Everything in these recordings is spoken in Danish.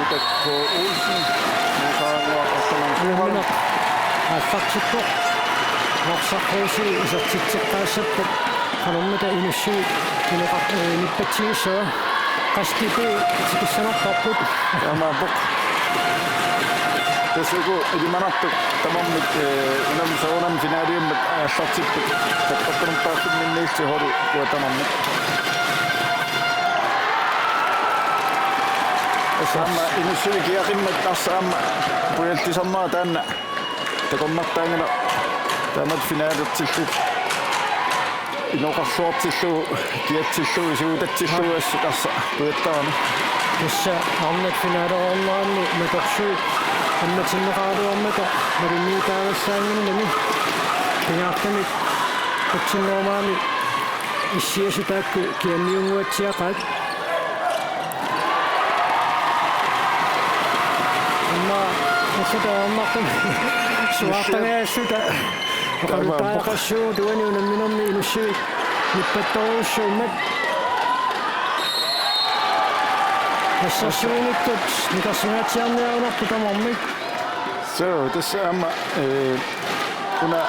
Suutet K. Olsen. Musaanua Assaman. Affaqsippo Norsaqquusi isartitseqqaassappat qalummata inussuit nippatsigissua qastipi tikissanarparput Amaapok. Tasuku ilimanartuk tamammit unam soonam finaaliummat aallartipput taqqattaruntaartut minniilsi holu kuatamammit. Assaama inussui kiaqimmat assaama pujaltisammaa taanna takornartaangana taamat finaalutsillut inoqarsuartillu kiatsillu isuutatsillu assukassa pujattaani tässä annet finaaleornaanni matorssuit ammatinneqaaluarmata marinniitaavassaanginnami pingaartamit qutsinnormaami issiasutaakku kianniunguatsiaqaat Sudah suatanya sudah kalau tak kasih dua ni minum ilusi nipetau sumet asal ini tu kita sangat ciamnya orang kita mamik so tässä amma kuna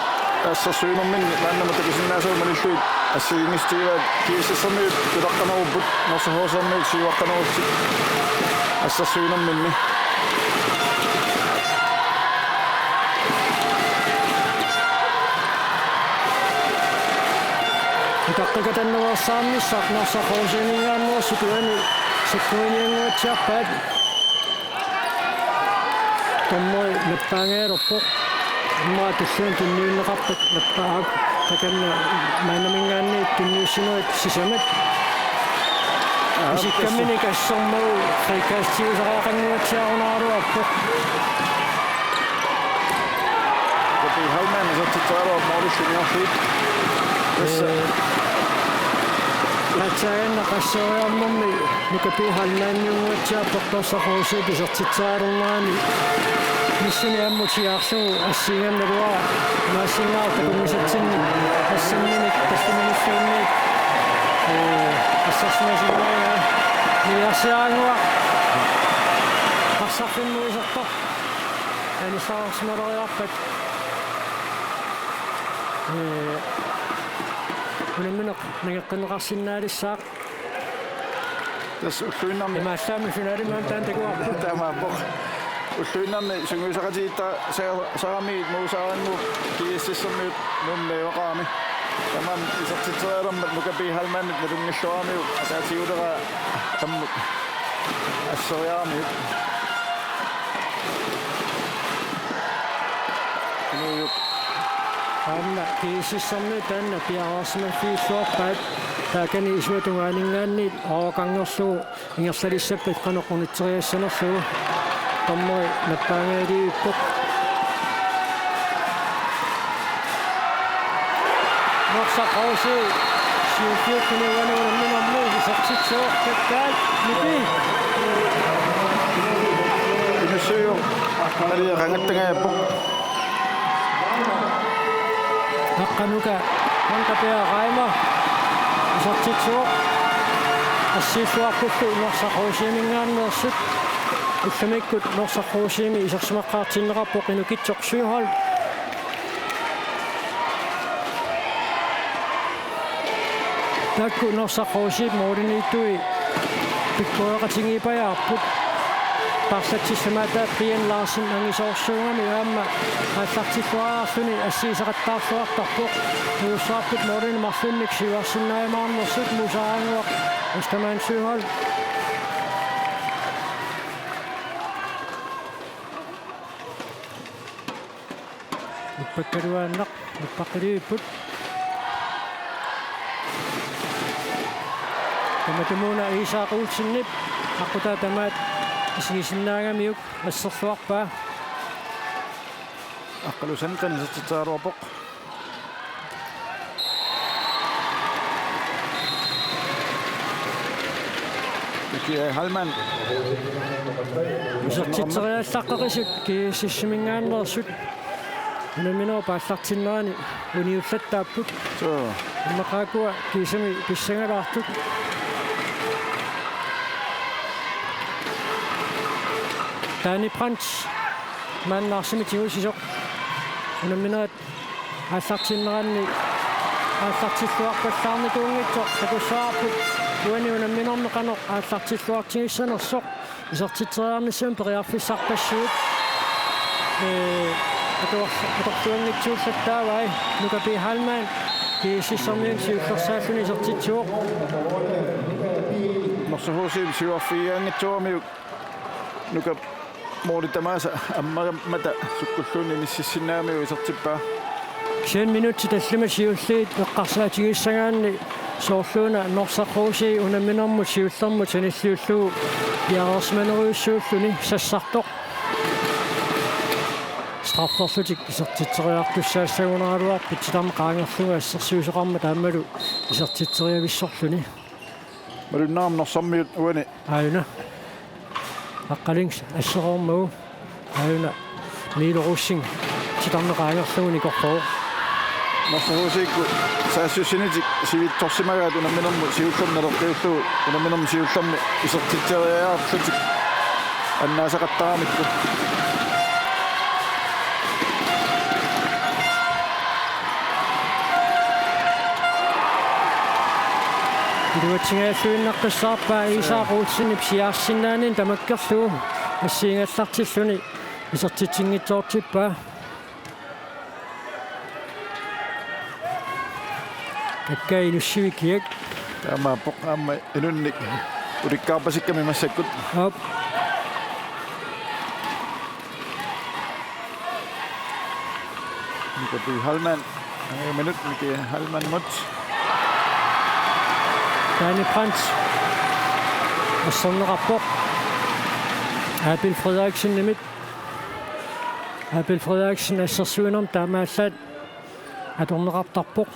asal ini min mana mata kesinna so menisui asal ini setiap kisah sampai tidak kena ubud masa sampai siwa kena ubud asal ini min ni Takkan nuo sammissa nossa houseningan nuo sikuinen siapad. Tommoi leppäängee roppo. Mä tussen tunnin rappat leppää. Takan mainamingan ni tunnin sinoit sisämet. Isikkämini kässommu kaikasti usaakan nuot siaunaaruappo. Kopi halmen sotti täällä mahdollisin johti. Lähtsäen nakassoojammomi nukapi hallanniunguatsia portossaqousi pisertitsaarumaani missini ammutiarsu assiingannerua maassingaartakumisatsinni assamminik tassaminussuunniik assarsinasinnaanga niarsiaangua qarsarfinnuisarta anissaarsimaleriarpat Minä naqarsinnaalissaaq tässä ulluinnarni imaallaami finaalimaan taantakuarpu taamaappoq ulluinnarni sunguisaqatiitta saami muusaangu kiississermiut nunneeqaami taman isartitseerammat nukapi halmaannit nalungalluaamiu ataatiulera tammut asseriaamiut inuuyuq Anna kiisissammi tänne piaasman fiissuarpaat taakani isuutungaaninggaanni aaqangersuu ingersalissappat qanoqunitseriassanersuu tammoi nappaangaaliippoq norsaqausi siukiukkuni wanuunamminammu isartitsuuq takkaat nipi inussuyu ali qangattagaappoq Haqqanuka hankapea qaima isartitsuuq assisuaqullu norsaqausimingaannersut ullamikkut norsaqausiimi isarsimaqqaartinneqarpoq inukitsorsuuhal takku norsaqausiip mooriniittui pikkuaqatingiipajaarput Parsatissamaata Brian Larsen angisoorsuungami aamma aallartilluaraarluni assiisaqattaarluartarpoq nuussaarput morin marlunnik siuarsinnaamaarnersut musaanguaq astamaansuuhal ipakkaluaannaq ippaqiliipput tamatumuuna iisaaquulsinnip aqutaa tamaat Isisinnaangamiuk asserluarpaa Aqalusan qanisatitaaruapoq Iki halman Isartitseriallaqqaqisut kiississimingaannersut Unamino paallartinnaani uniullattaapput Maqaakua kiisami pissangalaartut Danny Brandt маннаарсимитигусисоқ унамминерат ассартиннеранни ассартиллуарпаллаарникуунгитсоқ такуссаарпут уани унамминернеқанеқ ассартиллуартигиссанерсоқ исертитсериарнissuun периарфиссарпассуут аторлуангитсууллаттаавай нукапи халман кисиссарниун сиуллерсааллуни исертитсуоқ норсахуусиим сиуарфигиангитсуами нука Målet tamasa ammaramata sukkulluuni nississiнаамиу исертиппаа 10 минутти таллимасиуллиит эққарсаатигиссагаанни соорлууна норсақрууси унамминермут сиуллермут саниллиуллугу пиарерсманериуссууллуни сассартоқ страфферлутик исертитсериартуссаассагунералуар питситарма qaangерлуга ассерсиусеқарма таамалу исертитсериависсорлуни малуннаам норсармиут уани аина аққалингс ассероормагу аина милоруссин титарнеқаангерлугуни корпоо норсахуусиикку саассуссинитик сивитторсимагаат унамминермут сиуллернелерқиуллугу унамминерму сиуллерми исертитсериаарлутик аннаасақаттарамикку Iluatsingaassuinnaqqissarpaa Iisaaquutsinni psiaarsinnaaniin tamakkerlugu ассиингаллартиллуни исертитсингитсоортиппаа таккай нуссивикиак таамааппоқ аама инунник уликкаарпасикками массаккут ап никапи халман минут мики халман мот Danny Brandt ассернеқарпоқ Abel Frederiksen nimit Abel Frederiksen ассерсуинерм таамааллаат аторнеқартарпоқ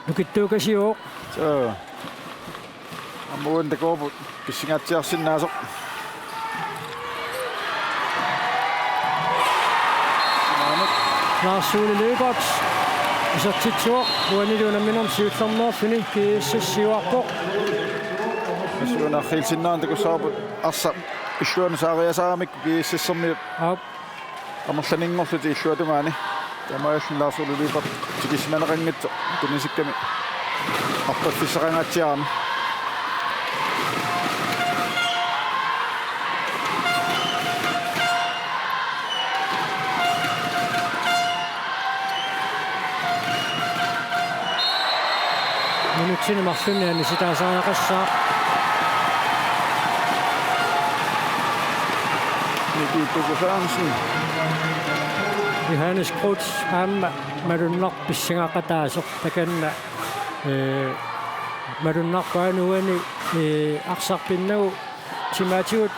нукиттуукасиоо så амуун такоопут писсингаатсиарсиннаасоқ Lars Ole Løberts исертитсуоқ уанилуунамминерм сиуллернеерлүни кииссассиуарпоқ асуунаархилсиннаан такуссаапут арса иллуанусаариасаарамикку кииссассермиут ап амерланингорлути иллуатумаани тамааллун Lars Ole Løbert тикисманеқангитсо тунисикками арпаффиссақангаатсиарами минутсини марлунниани ситаасаариақассаа Nikki Johannes Krutz aamma malunnar pissingaqataasoq takanna malunnaqqaanuani arsarpinnagu timatigut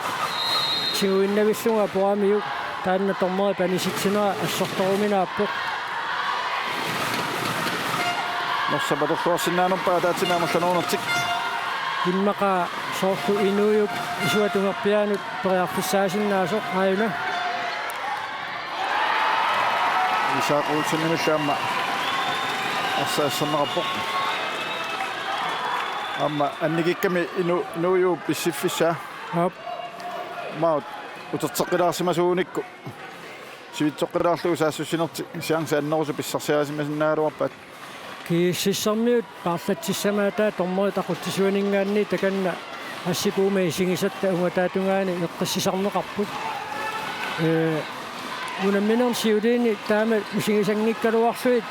tiguinnavillunga poamiuk taanna tormeri panisitsinera assortoruminaappoq Norsapatoqsuarsinnaanumpa taatsinaamerlanuunertik immaqa soorlu inuuyuk isuatungerpiaanut periarfissaasinnaasuq aayuna Isaaquulsinnimissaamma арсаассернераппоқ амма анникикками инуйуу писсиффиссаа ап маут утертеққилаарсимасууникку сивитсоққилаарлугу саассуссинерти сианса аннерусу писсарсиаасимасиннаалуарпаат кииссиссармиут paarlatsissamaataa tormeri taquttisuaningaanni takanna ассикуума исигисатта унгатаатунгаани эққиссисарнеқарпут унамминерм сиулиини таама усигисангиккалуарлуит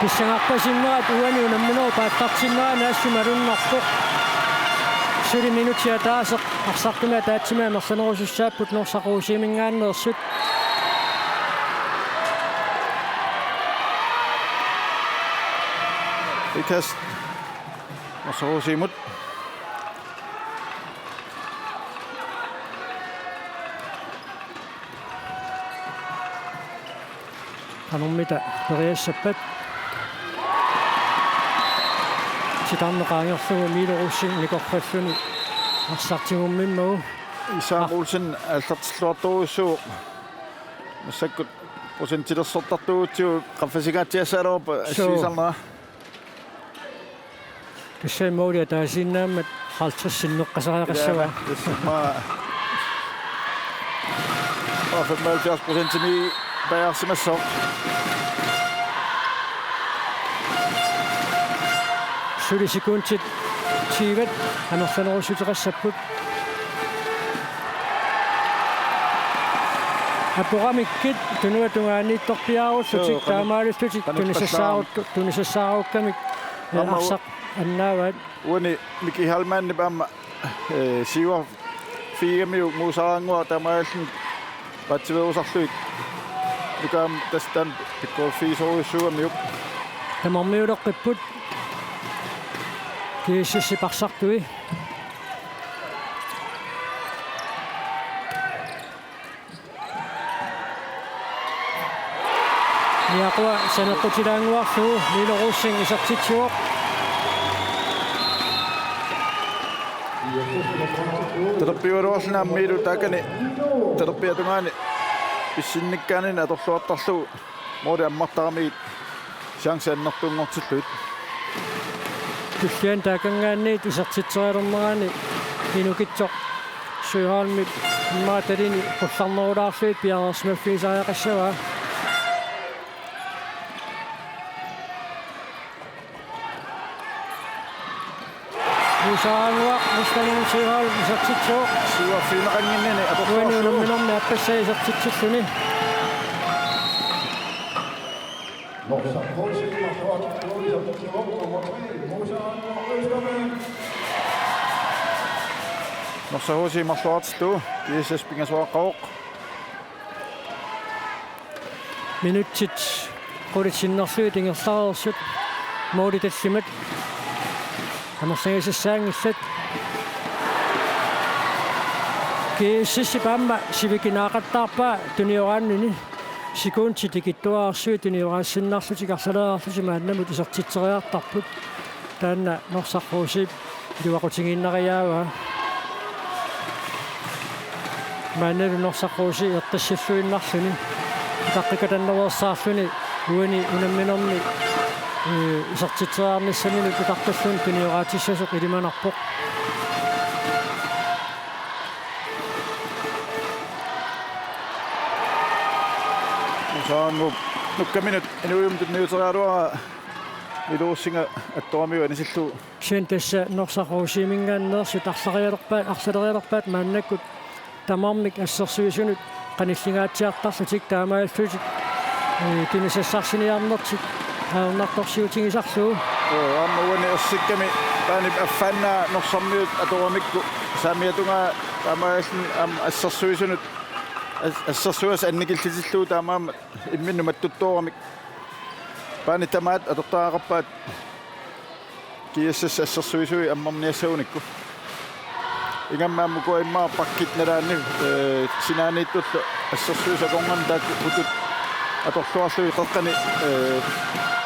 писсангаарпасиннерат уани унамминеру пааттартиннера наассумалуннарпоқ 7 минутиа таасеқ арсартума таатсимаа мерланерусуссааппут норсақуусимингааннерсут Ikas Norsahуусимут анормита периассаппат ситарнеқаангерлугу милоруссин никорфаллуни арсартигуммиммагу Isaaquulsin аллартиллуартугуссуу массаккут процентилерсортартугутсуу qaffasigaatiassaalorpa assisarnera киссаиммаули таасиннааммат 50-sinnuqqasariaqassava. Og 75% til mig bærer som er så. Sulisikundit tiivat anersanerusuteqassaput. Apuramikkit tunuatungaaniittorpiaarussutik taamaalustutik tunisassaarukkamik arsaq annaavat Uani Miki Halmanni pamma siwa 4 miu musaangua tamaalin patsiveusarluit lukam tastan pikko fiisoruissuamiuk tamarmiuleqqipput kiississiparsartui niaqua saneqqutilaanguarlugu niiloruussing isartitsuoq terappiuruarluna miilu takani terappiatungaani pissinnikkaanina atorluartarlugu moodi ammartaramiit chance annertuungortilluit tullian taakangaanniit isartitserialernerani inukitsoq suihaalmik imaatalini qullarnerulaarluit piarersmaffiisariaqassavaa Musaanguaq mustanin suihaal isartitsuoq siwa fiinaqanginnini uani atorluarlugu unamminormi appassa isartitsulluni Norsahusi marluartistu kiisas pingaswaaqaoq minutsit qulitsinnerluit ingerlarersut mooditallimat anersangisassaangillat kiississi paamma sivikinaaqattaarpaa tunioraannuni sikuunti tikittuaarsuit tunioraassinnaarlutik arsaleerarluti maannamut isartitseriartarput taanna norsarruusiip luaqutiginnariaavaa maannalu norsarruusi ertassalluinnarluni taqqikatannerersaarluni uani unamminerni isartitseriarnissamini tutartallun tunioraatissasuq ilimanarpoq saangu nukkaminut inuumtut niuterialuara iluussinga attoramiu anisillu sen tässä norsarruusiimingaanneersut arsalerialerpaat maannakkut tamarmik assersuisunut qanillingaatiartarlutik taamaallutik tunisassarсиниарнерtik аернарторсиутигисарлуу amma uani ersikkami taani affaannaa norsarmiut atoramikku saamiatungaa taamaallin assersuisunut assersuas annikillitilluu taamaama imminnu mattuttoramik paani tamaat atortaaqarpaat kiassas assersuisui ammarniassaunikku ingammaammu kuimmaa pakkit nalaanni sinaaniittullu assersuisakorngan taakku putut atorluarlui qeqqani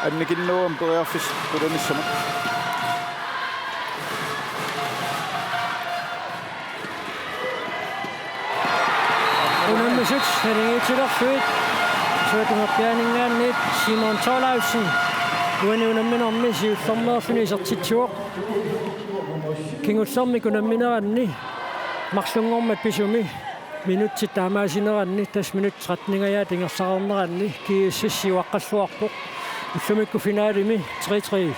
annikinnuum periarfis pulanissama unammisut heringiitilerluit suutungerpianingaanniit Simon Tolausen uani unamminermi siullermeerluni isertitsuoq kingullermik unammineranni marlungormat pisumi minutsit taamaasineranni tas minut 13 tingersarerneranni kiississiuaqqalluarpoq ullumikku finaalimi 3-3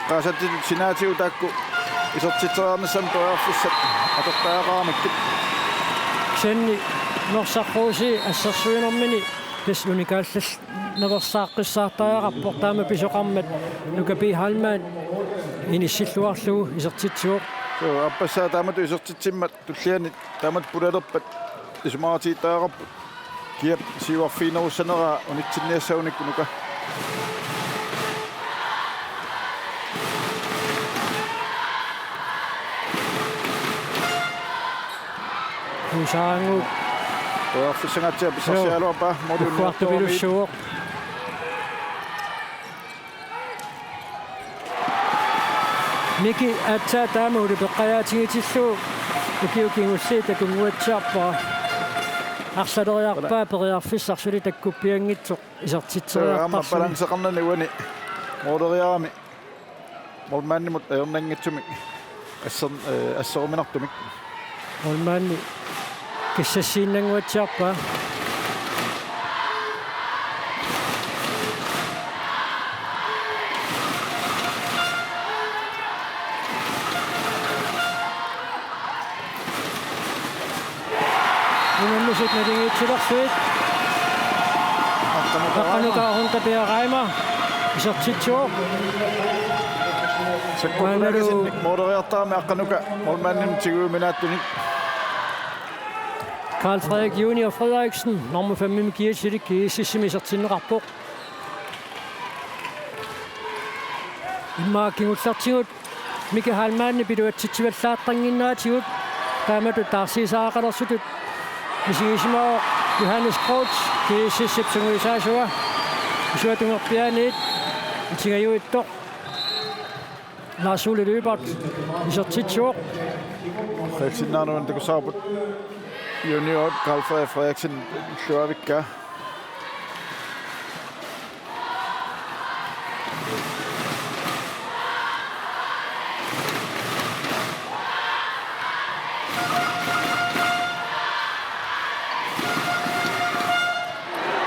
qaasatti sinaatiu taakku isertitseriarnissam periarfissat atortaaqaramikki senni norsarruusi assersuinermini tas unikaallas neversaaqqisaartariaqarpoq taama pisoqarmat nukapi halmaan inissilluarlugu isertitsuoq appassaa taamatu isertitsimmat tulliani taamat pulalerpat ismaatiittaaqarput kiap siuarfiinerussaneraa unitsinniassaunikku nuka musaangu periarfissangatsia pissarsialuarpaa ukkuartupilussuoq Miki atsa taamuli peqqajaatigitillu ukiukingulli takunguatsiarpaa arsaleriarpaa periarfissarluli takkuppiangitsoq amma isertitseriartarluni balanseqarnani uani mooderiarami molmaannimut ajornangitsumik asseruminartumik Molmaanni kissassiinnanguatsiarpaa Unammisut natingiitsularsuit Aqanukaarunta piaqaima isortitsuo sakkunagisinnik moderiartaami aqqanuka molmaannim tiguuminaattunik Carl Frederik Junior Frederiksen nummer 5 med Giesidik isortinneqarpoq Immaakingullartigut Mika Halmaanni piluatsitsivallaartanginnaatigut taamatu taarsiisaaqalersutut Isigisimao Johannes Kroos kiississipsunguisaasua isuatungerpiaaniit itingajuittoq Lars Ole Løbert isortitsuoq Frederiksen takusaaput junior Carl Frederiksen shuavikka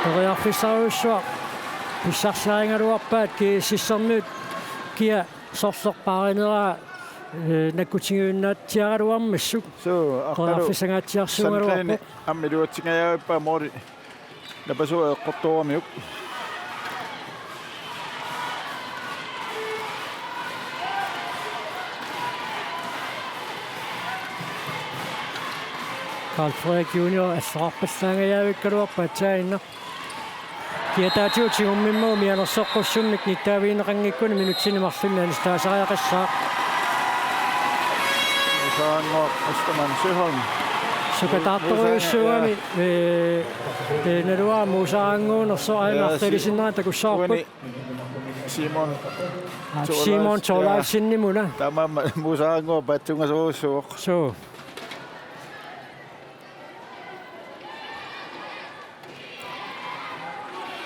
Toriarfissarussuaq pissarsaringaluarpaat kiississernuut kia sorsorpaarinera nakkutingiunnaatiaraluarmassuk toriarfissangaatiarsuungaluarpoq ammiluatsingajaippa moori napasu eqqortuarmiuk Carl Frederik Junior assaqarpassaangajaavikkaluarpaat saainna Kiataatiutigummimmuu mianersoqqussummik nittaaviineqangikkuni minutsinimarlunnaani taasariaqassaaq Saangoq Österman Sjöholm Sukatartoruussuami naluaa muusaranguunerso aimartalisinneraan takussaarput Simon Torlaifsinnimuna Tamam muusaranguo patsungasoosuuq so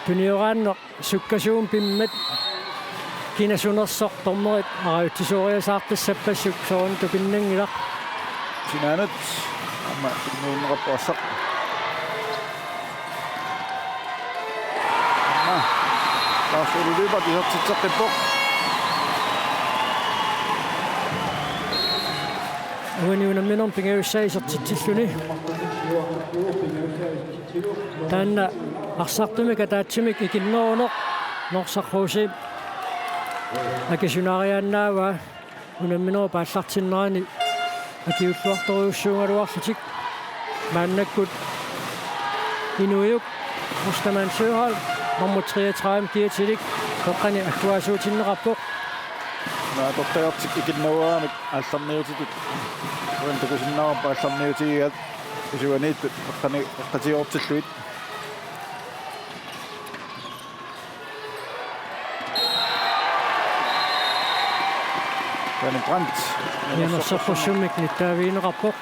Tunioranno sukkasuum pimmet kinasunersoq tormerit arayuttisuoriasaartassapassuk soon tupinnangilaq Sinanut amma nuunneqappuassaq Lars Ole Løbert isortitseqqippoq Uaniunamminern pingajussa isortitsilluni Taanna Arsartumik ataatsimik ikinneruneq norsaqquusi akisunaariaannaava unammineru paallartinnerani akiulluartoriussuungaluarlutik maannakkut inuiuk Osterman Sjöholm nummer 33 Gietidik koqqani akkuasuutinneqarpoq Naaqortajartik ikinneruaamik алларниутитут уантакусиннаарпа алларниутигиат исуанииттут эққани эққатиортиллуит Таани Брандт Mianersoqqussummik nittaaviineqarpoq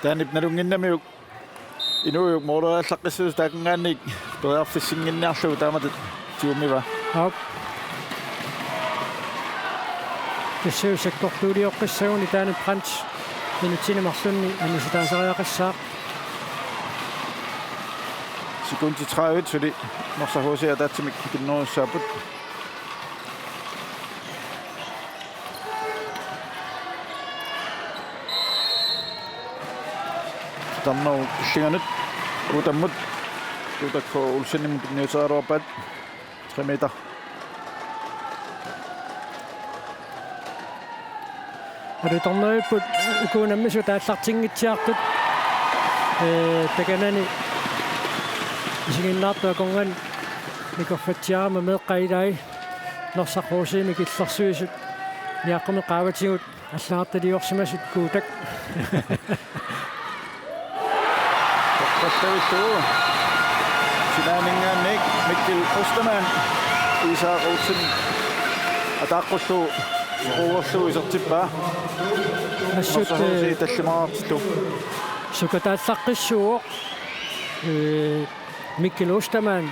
Taanip nalunginnamiuk inuiuk mooreraallaqqissius taakangaannik toriarfissinginniarlugu taamatut tiumiva Hop. Kisseusekkortuulioqqissaguni taanip Brandts minutinemarlunni annisitaasariaqassaaq Sekundi 30 suli morsahuusia taatsimik kinneruussaaput Tamnau kissinganut utammut utakko ulsinnim pinniusaaruapat 3 meter Arutorneriput ukuunammisu taallartingitsiartut takanani isiginnaartuakongan mikorfatsiarama meeqqailai norsaqquusiimik illersuisut niaqqumi qaavatigut аллаарталиорсимасут куутак Tattavittuu Sinaaningaannik Mikkel Osterman Isaaq Olsen ataqqullu Skruerlu isertippaa. Assut Nossahoosi tallimaartillu. sukataatsaqissuuq Mikkel Ostermann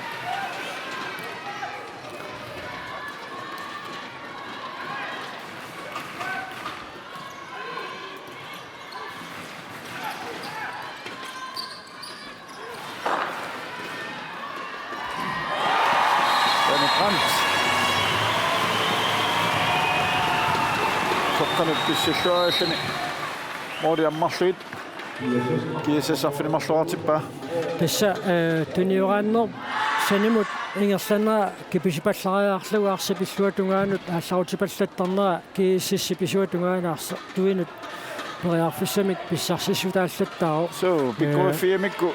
Danny Brandt. Tokkanut pissilluarillani. Moodi ammarluit. Kiisessaffinimarluartippaa. tassa tuniuraanner sanimut ingersanera kipisipallaariaarlugu arsipilluatungaanut aallarutipallattarnera kiississipisuatungaanaarsa tuinut periarfissamik pissarssissutaallattaaro So, pikkuiffiamikku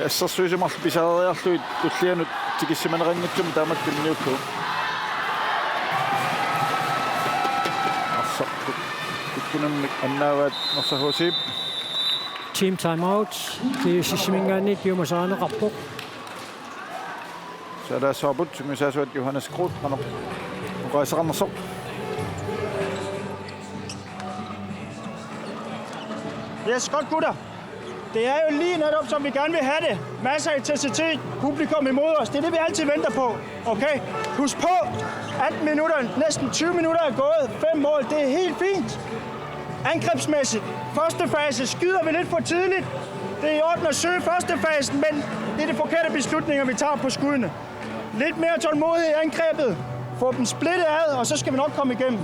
assarsuisimarlu pisariarluit tullianut tikissimanaranngitsum taamattunniukku. Arsartu pikkunammik annaavat nossahoosi. team timeout kiississiminggaanni tiumasaaneqarpoq Så der er så budt, som jeg sagde, at Johannes Groth har nok rejser andre så. Yes, godt gutter. Det er jo lige netop, som vi gerne vil have det. Masser af intensitet, publikum imod os. Det er det, vi altid venter på. Okay? Husk på, 18 minutter, næsten 20 minutter er gået. 5 mål, det er helt fint. Angrebsmæssigt. Første fase skyder vi lidt for tidligt. Det er i orden at søge første fasen, men det er de forkerte beslutninger, vi tager på skuddene. Lidt mere tålmodighed i angrebet. Få dem splittet ad, og så skal vi nok komme igennem.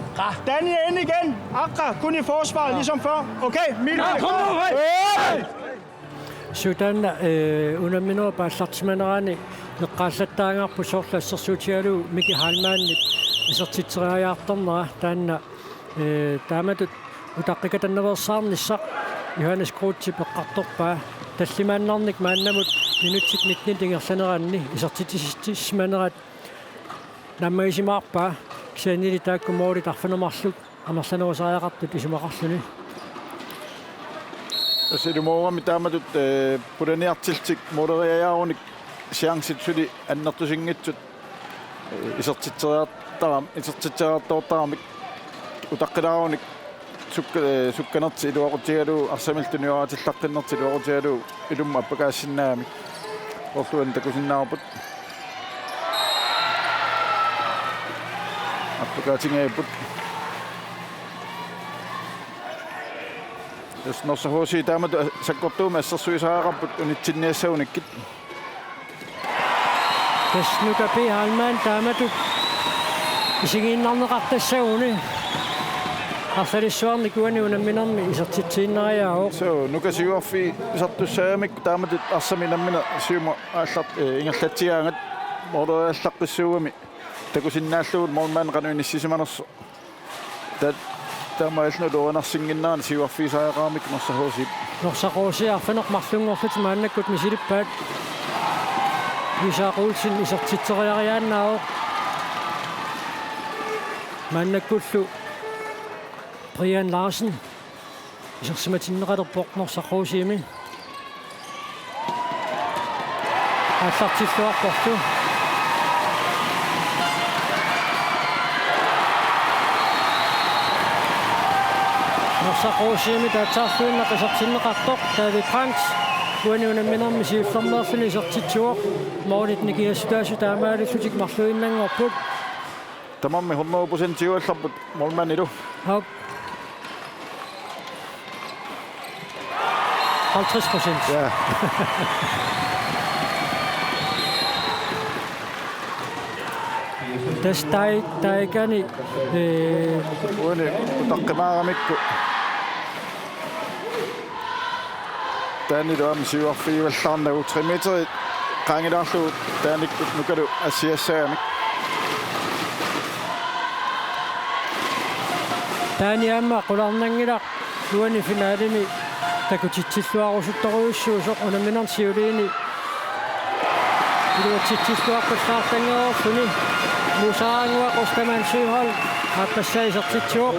Danny er inde igen. Akra kun i forsvaret, ligesom før. Okay, Milo. Sudan unamino passartimaneraani neqqaallattaangarpu sorlassерsuutialu Miki Halmaannit isertitseriaartarnera taanna taamatut utaqqikatannaversaarnissaq Johannes Groth peqqartorpaa tallimaannarnik maannamut minutsit 19 tingersaneranni isertitsismanerat nammaisimaarpaa kisaanili taakkumoori tarfanermarluk amersanerusariaqartut isimaqarluni Så det må med taamatut pudaniartiltik modereeraarunik chancit suli annertusingitsut isertitseriartoortaramik utaqqilaarunik sukkanerti iluaqutigalu arsamiltuniuaatillaqqinnerti iluaqutigalu ilumma appakaassinaamik orluan takusinnaarput appakaatingaaput jos nossahoosi taamat sakkortuuma assarsuisaaqqarput unitsinniassaunikit tasnukapi Halmaan taamatut isigiinnarneqartassauni Arsarissuarni kuani unamminarmi isertitsiinneriaao so nukasiuarfi isartussaamik taamatut arsaminammina siuma aallart ingerlatsiaangat modereallaqqissuugami takusinnaallugut mormaan qanuinissimanersu taamaallnu luanarsinginnaani siuarfiisaaqaamik nossahoosi norsaqoosiarfaneqmarlungorlut maannakkut misilippaat Isaaquulsin isertitseriariaannaao maannakkullu Brian Larsen isersimatinneqalerpoq norsaqoosiimi аллартиллуарпорту norsaqoosiimi taatsaarluunnaqisertinneqartoq David Brandt kuaniunamminarmi siullornerluni isertitsuoq moolit nikiassutaasu taamaalillutik marluinnangorput tamammi 100% siuallarput mormaanilu hop 50%. ja taigani uani utaqqimaaramikku taani doam siuarfiivallarnagu 3 meteri qaangilaarlugu taanikkut nukalu assiassaamik taani amma qularnangila luani finaalimi takutitsilluarusuttoruissuusoq unamminarsiuliini iluatitsilluarpallaartangeorluni musaanguaq Ostermann Søholt appassaisartitsuoq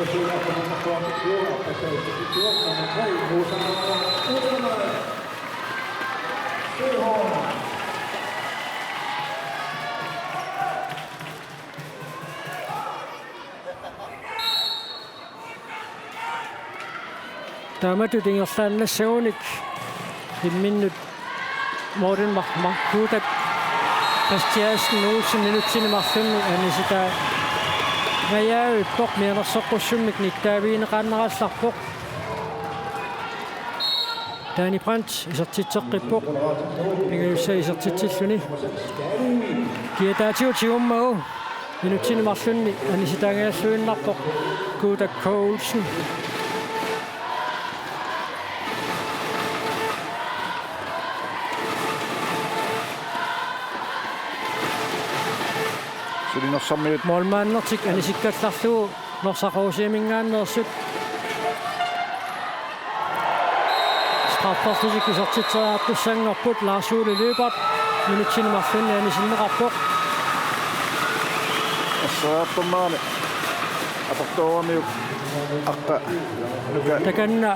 tamatut ingerlaannassagunik imminnut Morten Markuutat Christiansen Olsen inutsinimarlunni anisita ngayaavippoq mianersoqqussummik nittaaviineqaannarallarpoq Danny Brandt isertitseqqippoq ingayussa isertitsilluni kiataatiut sigummagu inutsinimarlunni anisitaangaassuinnarpoq Kuutak Olsen Sulinersammiut Målmannertik anisikkallarlugu norsaqorusiamingaannersut strafforstusik isertitseriartussanngorput Lars Ole Løbert minutsinimarlunni anisinneqarpoq assaraappermaani aportoorniuk aqqa nuka takanna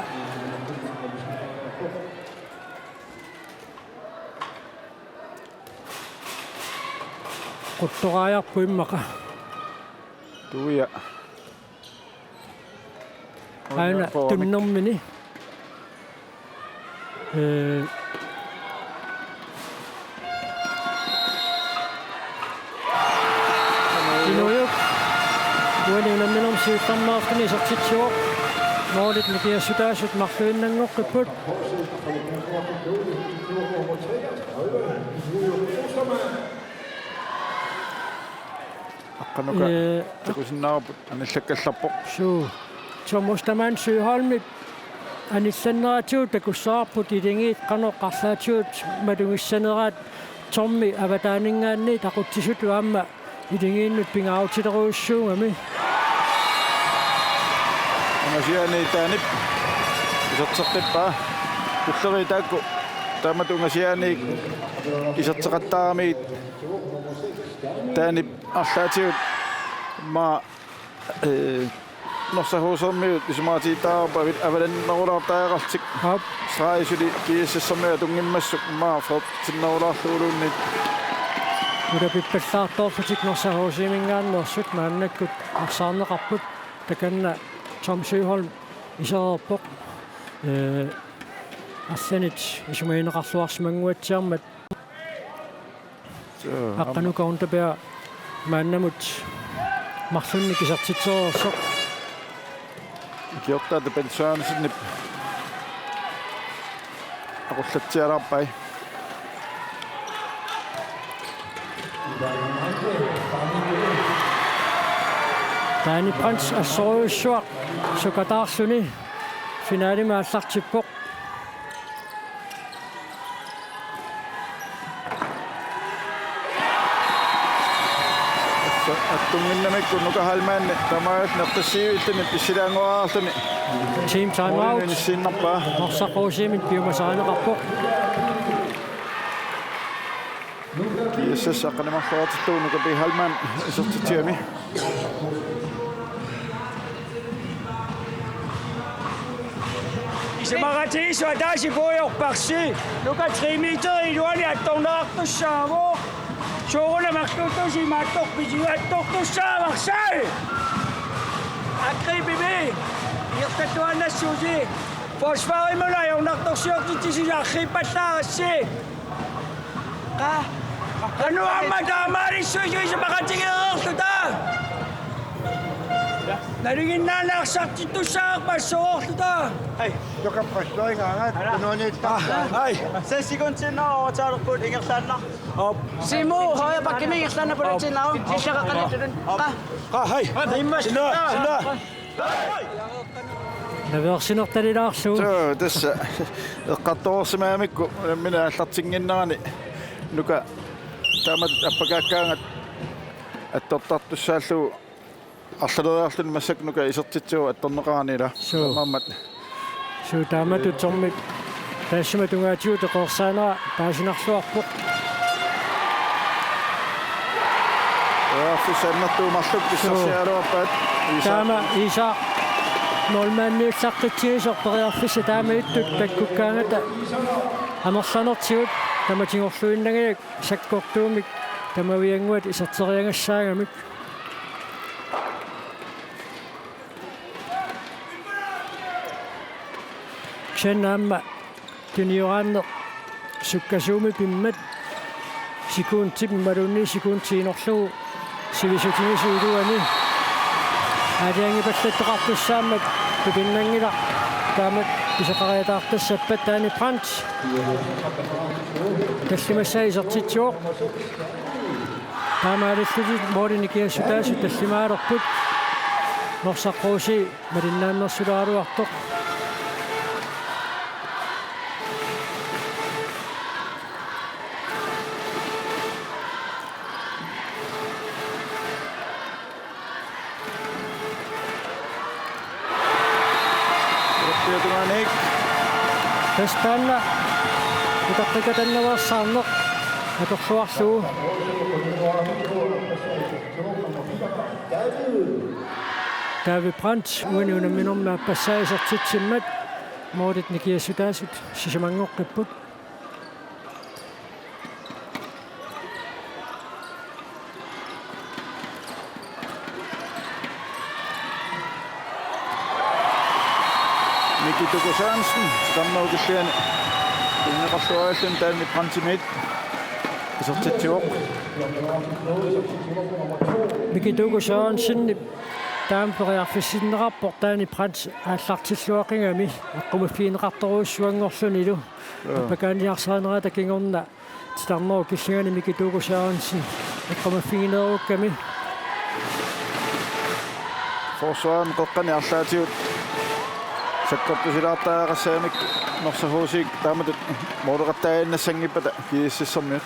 quttoqaajarpu immaqa tuia aina tunnermini inujuk uaniunamminum siuttarnaartuni isertitsiuq moolit nikiassutaasut marluinnangoqqipput aqqanuka takusinnaarput anillakkallarpoq Suu Thomas Taman Søholmit anillanneratiut takussaarput ilingiit qanoqqarlaatiut matungissanerat Tommi avataaninggaanni taquttisut uamma ilingiinnut pingaavutileruussuungami angasiani taanip isertseqqippaa kulleri taakku taamatunngasiani iserteqattaaramiit taanip arlaatiut ma norsahuusermiut isumaatiitaarpavit avalannerulaartaaqartik hop sraisuli kiissassermiu tungimmassuk maafret sinnerulaarluuluunnit udapippallaartoorlutik norsahuusimingaannersut maannakkut arsaarneqarput takanna Tom Søholm isererpoq алланит исумаинеқарлуарсимангуатсиармат аққанукаунтапиа мааннамут марлунни кисартитсерерсоқ kiortaata pensaanisinnip aqullatsialaarpai Danny Brandt assoriussuaq sukataarluni finaalimaallartippoq attunginnamikku nukahalmaanni tamaat neqqissiivilluni pissilaanguaarluni team timeout nissinnerpaa norsaqorusiimit piumasaaneqarpoq kiissas aqanimarluatillu nukapihalmaan isertitiami Isemaratisi og dashi boyorparsi. Nuka 3 meter i luani attornaartussaavo. Sooruna martutusi maattorpisiuattortussaavarsaai. Akribibi. Irtatuannassuusi. Forsvarimuna jornartorsiortitisiarripallaarassi. Anu amma taamaarissuisu isemaqatigereerluta. Naringinnaanarsartittussaarpassoorluta. Hej, du kan forstå ikke andet. Det er noget nyt. Hej. 6 sekunder til, når overtager du på et Ingerslander. Op. Simo, højre bakke med Ingerslander på det til navn. De skal række lidt til den. Hej. Sinna. наверсинерталилаарсуу тасса эққартоорсимаамикку мина аллартингиннерани нука таамат аппакааккаангат аттортартуссааллу арлалериарлун массак нука исертитсуу атторнеқаранила маммат суутаамату тормит тассиматунгаатиу теқорсаанера таасинарлуарпоқ фусаннартуу марлук писсерсиалуарпаат таама иса нолмаанниуссаққитсигисорпериарфисса таама иттут таккуккаангата амерланертигут таматингорлуиннагиак саккортуумик тамавиангуат исертериангассаагамик Xennaamma tuniораанне суккасууми пиммат сикуунтип малунни сикуунтиинерлугу сивисутигисуилуани ариангипаллаттоқартуссааммат пипиннангила таамат писақариатаартассаппат таани Франц таллимассаисертитсуоқ таамааллуллути моориникиассутаасу таллимаалерпут норсаққууси малиннааннерсулааруартоқ Тэспанна утаққикатаннавассаарнеқ аторлуарлугу David Brandt униунамминорма пассаисертитсиммат моодит никиассутаасут сисамангоққиппут Nikita Sørensen, stammeudgiven. Den rassuaallun taani Brandtimit. Isertitsuoq. Nikita Sørensen таампериарфиссиннеқарпор таани Brandt ааллартиллуақингами аққумаффиинеқарторуссуангорлунилу пакааниарсаанерата кингорна титарнеру киллигани Nikita Sørensen аққумаффигинерукками Forsvaret qoqqani arlaatiut sakkorpusilaartaaqqassaanik norsahuusik taamatut mooleqattaainnassangipata kiississermiut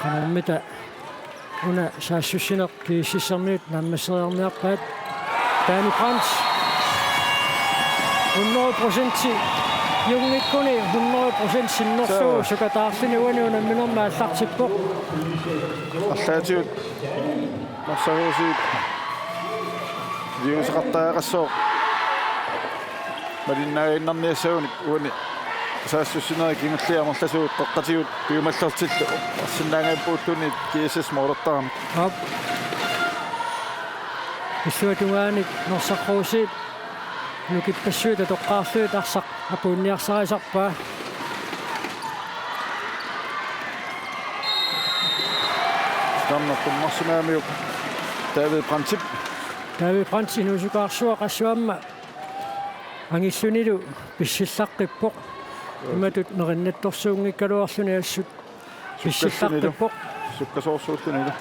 канаммита уна саассуссинеқ киississermiut наммассериарниарпаат таани Brandt 100% юнгиккуни 100% синнерсуу сукатаарлини уаниунамминерма аллартиппоқ арlaatiut norsahuusik viusaqartaaqassoo малиннаагиннарниассауник уани саассуссинери кималлиамерласуут тоққатигут пиумаллертиллу арсиннаангаппууттуни киисис моолертарами ап исуатугааник норсаққуусиит нукиппассуита тоққаарлуит арсақ апуунниарсарисарпаа сtammerpummarsunaamiuk David Brandt инусукаарсуа қассуамма ангиллунилу писсиллаққиппоқ иматут нериннатторсуунгиккалуарлуни ассут писсиллаққиппоқ суккасоорсууллунилу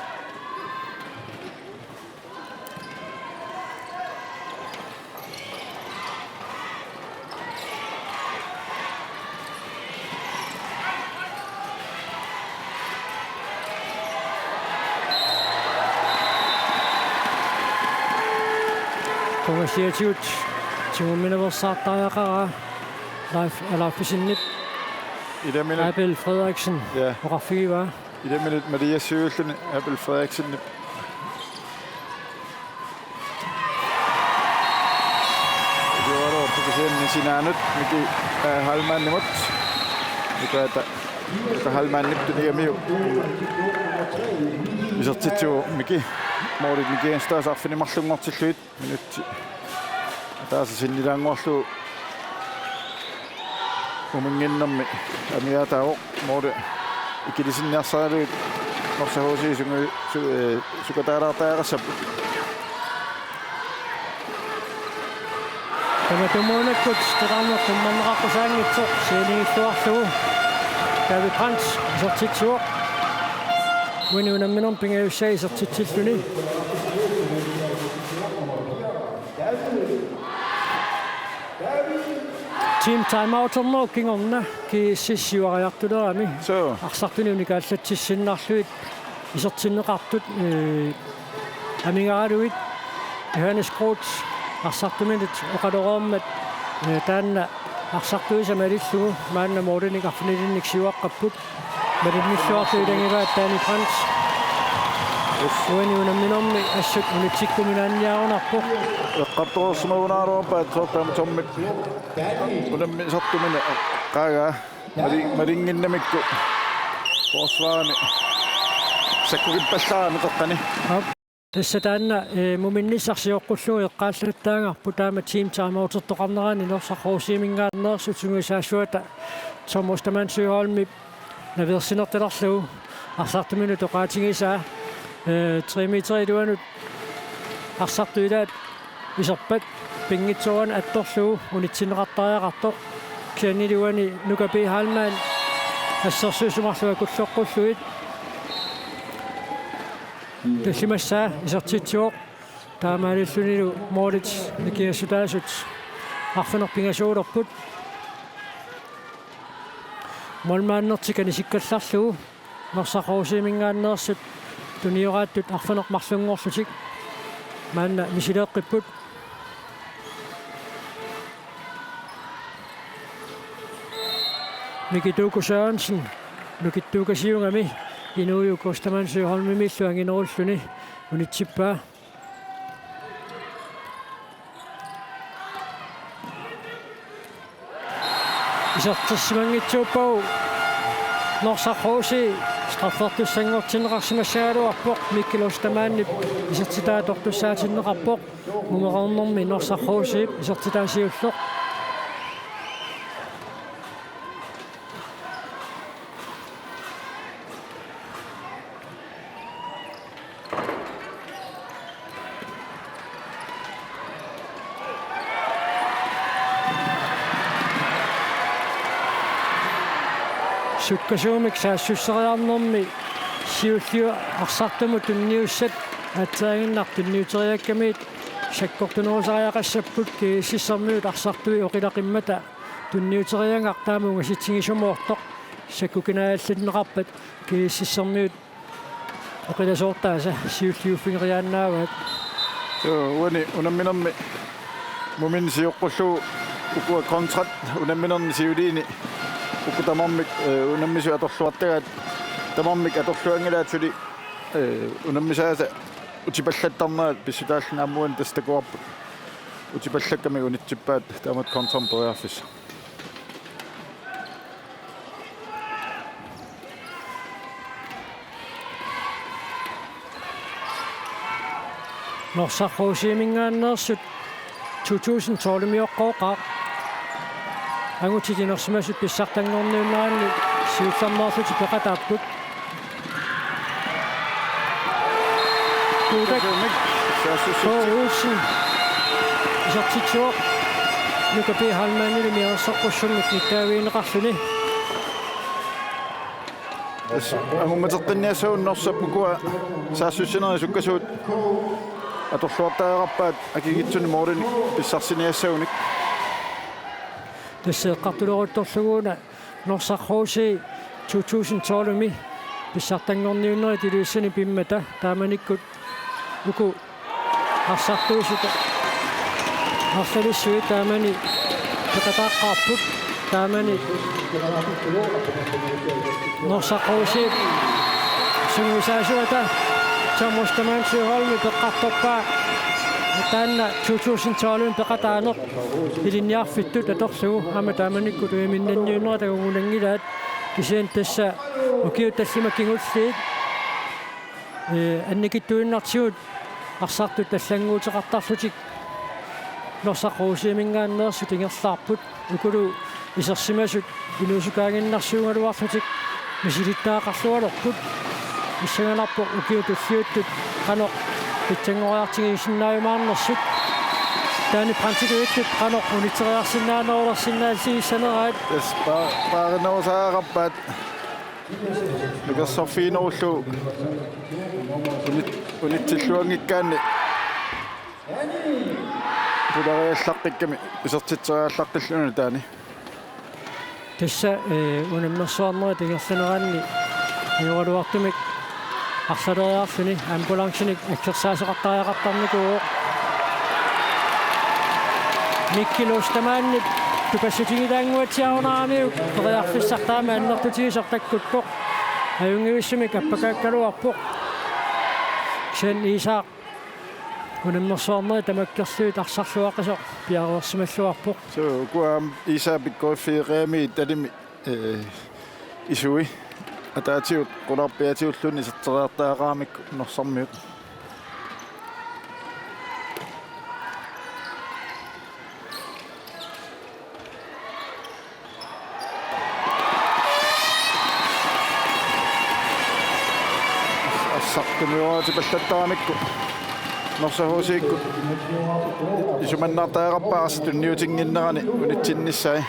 Kommersiatiut timummineversaartariaqara Leif Abel Frederiksen og Rafiva. I det minut Maria Søgelsen, Abel Frederiksen. Det var der på scenen sin andet, Miki Halman imod. Det kan Halman ikke det med. Vi så tit jo Miki. Målet Miki en større affinde mallungar til slut. Minut. Der så sin lille angårslå. Umingin amia tao målet. Ikke det sin nærsaget. Når så hos I sukataraataaqassap. Таматумуунаккут тараама кумманеқарпасаангитсо сиилигиллуарлугу David Brandt сертитсуо униунамминерм пингаюссаи сертитсиллуни Team timeouterноо кингорна кииссиссиуариартулерами арсартуни уникааллатсиссиннарлуит исертиннеқартут амингаалуит Johannes Groth арсартуминит оқалероормат таанна арсартуисамалиллугу маанна мооринеқарфинилинник сиуаққаппут малинниллуарлуилангиваат таани Brandt Uani unamminommi assut unitsikkuminaanniarunarpoq. Eqqartorsumagunaaruapaat soortaama tommit unammi sartumina qaagaa maringinnamikku forsvaarani sakkukippallaraami teqqani. Tässä tänä muminnissarsiorqullugu eqqaalluttaangarpu taama team taamautertoqarnerani norsaqorsiimingaarnersut sungusaasuata Tormustamansyholmi naversinertalarlugu arsartuminu toqaatigisaa 3 meter duanut arsartuilaat iserpat pingitsoran attorlugu unitsineqartariaqartoq kianniluani nukapi halmaan assersuusumarluga kulloqqulluit Tassimassa isertitsuoq taamaalillunilu Moritz nikiassutaasut arfanerpingasuulerput molmaannertikani sikkallarlugu norsaqorsiimingaanneersut tunioraattut arfanermarlunngorlutik maanna misileeqqipput Mikituuku Sørensen nukittuukasiungami inuuju Tormustamansyholmimillu anginerulluni unitsippaa isertersimangitsuuppau norsaqorsi straffertussanngortineqarsimassaaluarpoq Mikkel Ostermanni isertitaatortussaatinneqarpoq mumeqarnermi norsaqorsi isertitaasiulloq Sukkasuumik saassusseriarnermi siulliu arsartumu tunniussat aatsaaginnartunniuteriakkamiit sakkortunerusariaqassapput kiississermiut arsartui oqilaqimmata tunniuteriangaq taamunga sitsingisumuortoq sakkukinaallunneqarpat kiississermiut oqilasoortaasa siulliuffingeriaannaavat Uani unamminermi muminsiuqqullugu ukua kontrat unamminerni siuliini ukutamarmik unammisu atorluartagaat tamarmik atorluangilaatuli unammisaasa utipallattarnerat pissutaallinaammuan tastakuarput utipallakkami unitsippaat taamat kontram poiarfissa norsaqorsiimingaanneersut 2012 angutitinersimasut pissartangorniunnaanni siullarneerluti peqataapput kuutak Olsen isertitsuoq nukapi halmaannili mianersoqqussummik nittaaviineqarluni angummatertinniassuunnersapukua saassussineri sukkasuut atorluartaaqarpaat akigitsuni moorlini pissarsiniassaunik тассеэққартулерутторлугуна норсаққорси 2012-ми писсартангорниуннери тилиуссани пиммата тааманиккут уку арсартуусута арсалиссуи таамани пекатааққарпут таамани норсаққорси сунгусаасуата Tormustamansyholmi пеққарторпаа таанна 2012 пеқатаанер илинниарфиттут аторлугу ама тааманиккут уиминнанниуннера тагунгулангилаат кисиан тасса укиут таллимаккингуллиит анникиттуиннартигут арсартут таллангуутеқартарлутик норсаққорусиимингааннеерсут ингерлаарпут укулу исерсимасут инуусукаагиннарсуунгалуарлутик мисилиттаақарлуалерпут иссагаларпо укиутуллиуттут қано питсангориартигисиннаавимаарнерсут таани прантикуиттут қано унитериарсинаанерулерсинаалсигиссанераат тас паарнерусаагаарпаат нугерсорфиинеруллу унитсиллуангиккаанни пулариаллаққикками исертитсериаллаққиллуна таани тасса унаммерсуарнери тигерланераанни иоралуартумик арсалериарфини амбулансиник аксерсаасеқартариақартарникуу Mikkel Ostermanni тупассутигилаангуатсиарунаарамиу периарфиссартаама аннертутигисартаккутпоқ аюнгивиссуми каппакааккалуарпоқ sen Isak unammersoorneri tamakkerluit arsarluaqasoq piaruersimalluarpoq so kuam isa pikkoiffiiqaami talimi isui ataatiut qulorpiatiulluni serteriartaaqaamik norsarmiut assartumiuati pallattaamikku norsahuusiikku isumannartaaqarpaarsi tunniutinginnerani unitsinissai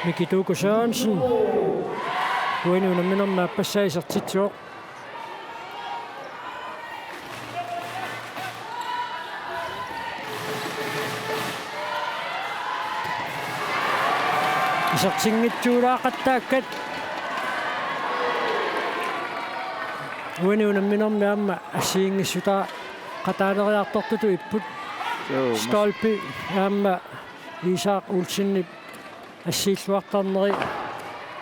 Mikituuko Sørensen uini unamminermaappassai sertitsuoq isartingitsuulaaqattaakkat uini unamminermiaamma assiingissutaa qataaneriartortutu ipput stolpi aamma Isak Olsenni ассииллуартарнери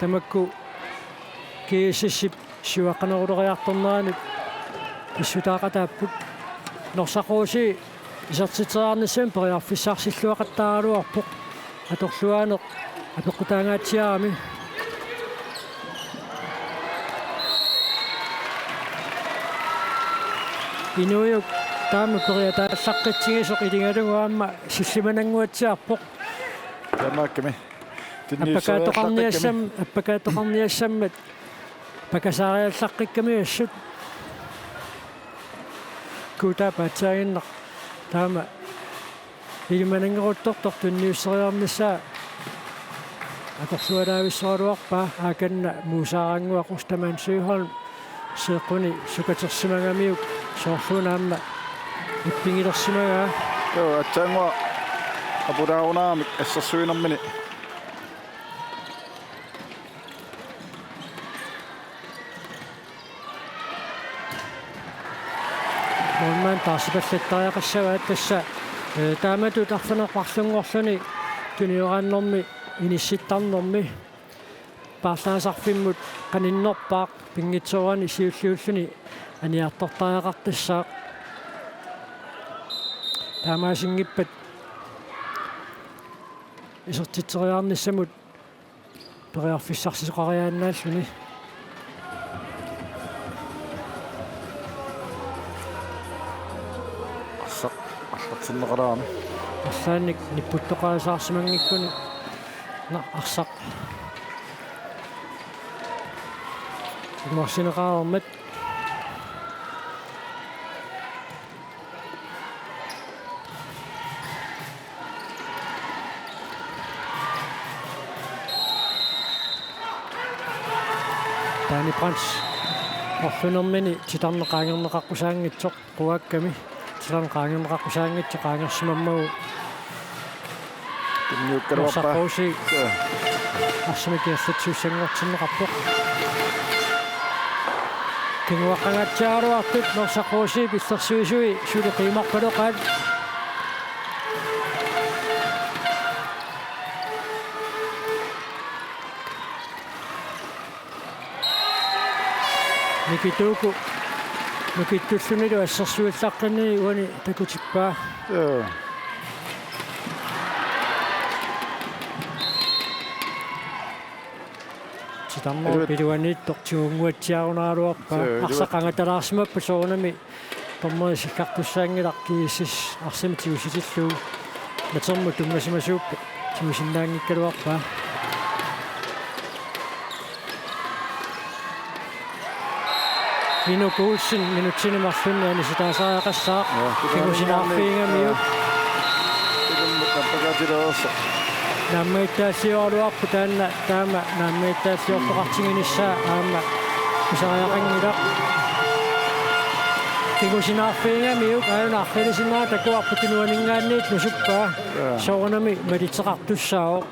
тамакку киисиссип сиуаққанерулериарторнерани иссутаақатааппут норсақууси исертитераарниссами периарфиссаарсиллуақаттааралуарпоқ аторлуаанеқ апеққутаангаатсиарами инуйук таама периатааллаққитсигисоқ илингалугаамма силлиманангуатсиарпоқ тамаакками аппакаатоқарниассаммат пакасаариаллаққикками ассут кутапаатсаагиннақ таама илиманангеруттортор тунниуссериарнissaа аторлуалаависсоалуарпаа ааканна муусаарангуақус тамаан сюйхолм сеққуни сукатерсимагамиук соорлунаамма иппингилерсимагаа атсаангуа апураунаамик ассерсуинэрмини Molman taasipallаттариақассаваат тасса тааматут арфанеқарлунгорлуни туниорааннэрми инисситтарнэрми паарлаасарфиммут каниннерпаақ пингитсорани сиуллиуллуни аниартортариақартассаақ таамаасингиппат исертитсериаарниссамут периарфиссарсисоқариааннааллуни аллартиннеқараами арлааник ниппуттоқаасаарсимангиккуни арсақ иморсинеқарермат таани пранс орфинермини титарнеқаангернеқаққусаангитсоқ қуакками титарнеқаангернеқаққусаангитсоқ qaangersimammagu tunniukkaluarpaa саққуси арсимикиерлатсуссангортиннеқарпоқ кингуаққангатсааруартут норсаққуси пиллерсуисуи сули қимарпалоқаат Nikituuku nukittullunilu ассерсуиллаққинни уани такутиппаа титаммо пилуаниттор тиунгуатсиарунааруарпаа арсақангаталаарсимаппа соонами тормоисиккартуссаангилар кииссис арсими тиуситиллуу натерму туммасимасууппа тиусиннаангиккалуарпаа Minu Olsen minutsinimарлунни аниситаасааақассаа кигусинаарфиингамиут наммаиттаассиорлуарпу таанна таама наммаиттаассиортоқартигиниссаа аама кусариақангила кигусинаарфиингамиут аанаарфилисинаа такуарпу тинуанингаанниит нусуппаа соорнами малитеқартуссао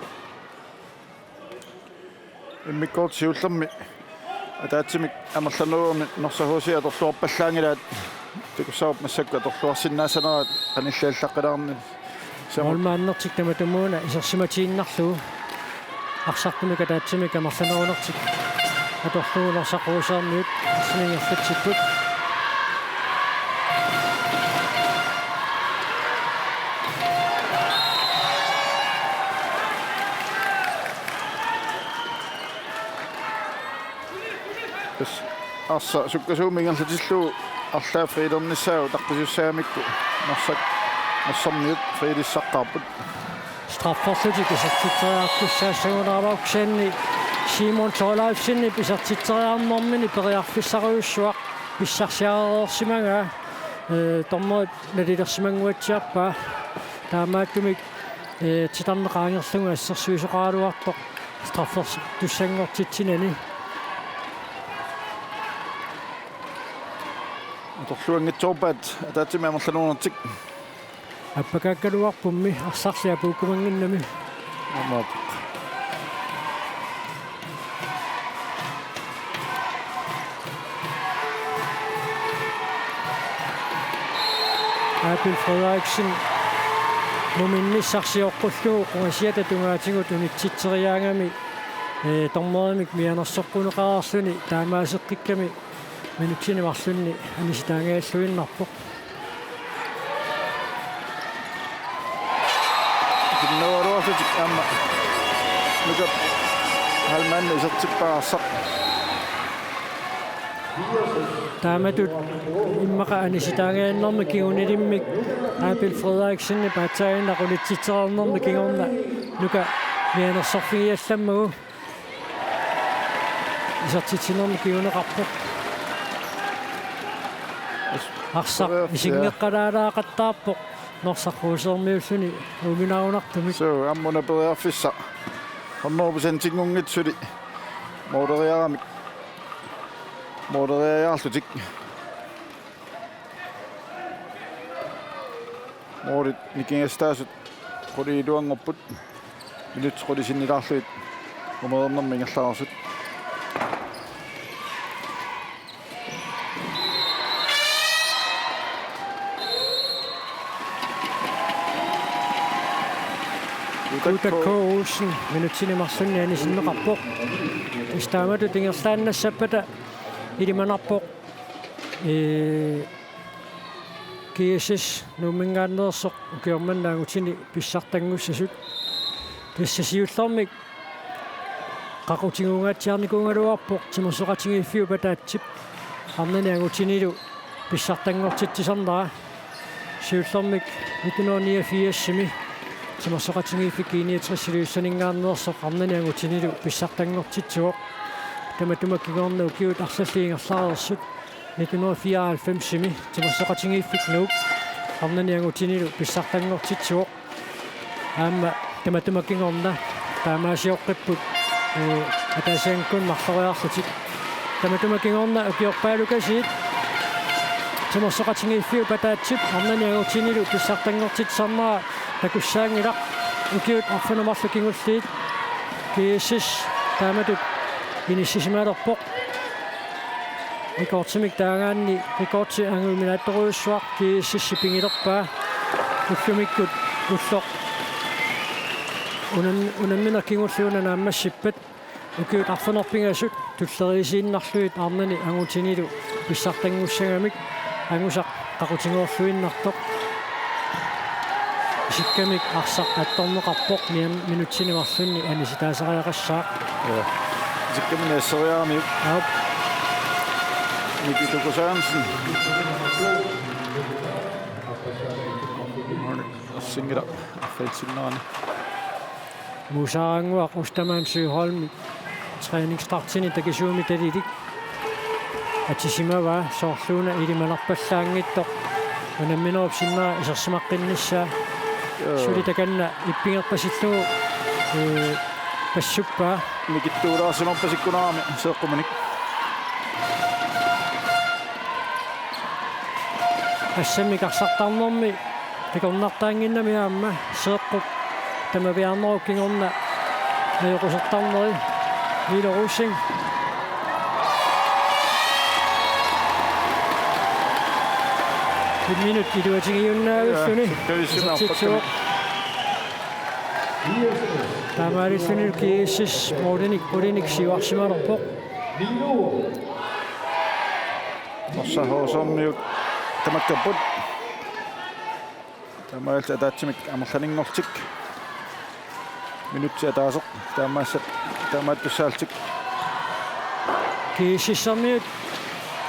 иммиккоортиуллерми атаатсимик амерлануурни норсахууси аторлуарпаллаангилаат тикуссауп массакка аторлуарсиннаасанерат каниллааллаққалаарни самолмааннертик таматумууна исерсиматииннарлуу арсартумик атаатсимик амерлануунертик аторлуунерсақуусаарниут арсимингерлатсиппут Bas arsa sukkasuumingerlutillu арлаа фридернissaau тартисуссаамикку нарсамниут фридиссаққарпут Strafforslutik isartitseriarkussaassagунаарауксаанни Simon Tolafsinni pisartitseriarnermini periarfissariussuaq pissarsiareersimanga tormoit nalilersimanguatsiarpa taamaattumik titarneqaangerlunga assерсуисоqaaluartoq straffors tussangortitsinani торлуангитсоорпаат атаатимаамерлануунертик аппакааккалуарпумми арсарсиа пууккумангиннами амаап Abel Frederiksen numminnissarsiоққуллуу қуасиата тунгаатигут унитситсериаангами тормоомик мианерсоққунеқарарлуни таамаасеққикками минутсини марлунни аниситаангааллуиннарпоқ киннаваруарлутик аама нука халманни исертиппаарсақ тааматут иммақа аниситаангааннэрми кигунилиммик Abel Frederiksen патсаиннақулитситсерернэрми кигорна нука мианерсорфигиалламмагу исертитсинерми кигунеқарпоқ арсақ исингеққалаалаақаттаарпоқ норсаққуусермиуллуни уминаарунартумик so аммуна периарфисса 100% тингунгитсули модериаарлутик морит никингастаасут qulиилуангорпут минут qulисиннилаарлуит умернэрмингерлаарсут Utakkosen minutsini marsunni anisиннеқарпоқ истаамату тингерлааннассаппата илиманарпоқ киэсис нумингааннерсоқ укиорманнаагутини писсартангуссасут тассасиуллэрмик қақутингунгаатсиарникунгалуарпоқ тимерсоқатингииффиу патаатсип арнаниагутинилу писсартангортитсисарнера сиуллэрмик 1984-сими тимерсоқатингииффикиниатрисилуиссанингаарнерсоқ арнаниагутинилу писсартангортитсуоқ таматумаккигорнау киут арсаллиингерлаарерсут 1994-сими тимерсоқатингииффикнуук арнаниагутинилу писсартангортитсуоқ аама таматумаккигорна таамаасиоққиппут атаасаанкун марлориарлутик таматумаккигорна укиорпаалукасиит тимерсоқатингииффиу патаатсип арнаниагутинилу писсартангортитсарнера такуссаангила укиут арфанамарлу кингуллиит киэсис тааматут иниссисимаалерпоқ рекордсимик таагаанни рекордси ангуиминаатторуйуссуар киэсисси пингилерпаа уллумиккут уллоқ унаммина кингуллуна нааммассиппат укиут арфанерпингасут туллериисииннарлуит арнани ангутинилу писсартангуссагамик ангусақ қақутингоорлуиннартоқ сиккамик арсақ атторнеқарпоқ минутсини марлунни аниситаасариақассаа сиккаминаассериарами Nikita Kosaansen singera fælsinnaani Musaanguaq Ustaman Syholmi træningsstartini takisuumitalilik атисимава соорлууна илиманарпаллаангитто унамминерупсиммаа исерсимаққиннissaa сулитаканна иппингерпасиллугу пассуппаа никиттуулаарсимарпасиккунаами сеэққуманик ассаммикарсартарнэрми пикорнартаангиннами аама сеэққуп тамавиарнеруккингорна аёқусертарнери вилерусин минут илуатигиуннаавиллуни тамарисунил киэсис моденик сиуарсималерпоқ орсахоосорниут тамаккаппут тамаалта таатсимик амерланингортик минутсиа таасоқ таамаассат таамааттуссаалтик kiisissermiut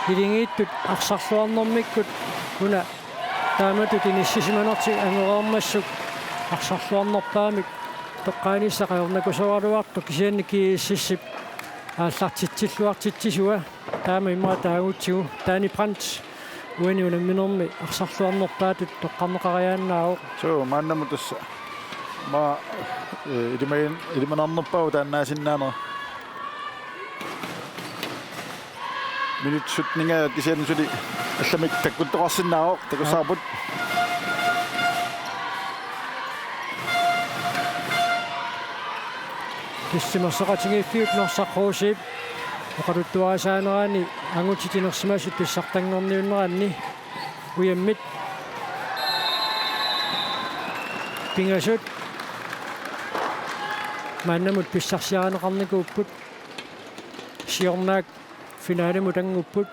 ilingiittut arsarluarnermikkut una taamatut inississimanerti angereermassuk arsarluarnerpaamik toqqaanissaqajornakusoraluartu kisianni kiississip ааллартитсиллуартитсисуа таама имма таагутсигу таани пранц уани унамминерми арсарлуарнерпаатут тоққарнеқариааннаау so мааннаму тасса ма илиманарнерпау тааннаасиннаанер минут нинга кисиансули алламик таккуттоқарсиннаавоқ такусаарпут киссимерсеқатингиффиут норсаққуусип оқалуттуарисаанераани ангутитинерсимасут писсартангорниуннеранни уяммит пингасут маннамут писсарсиаранеқарникууппут сиорнаак финаалимут ангуппут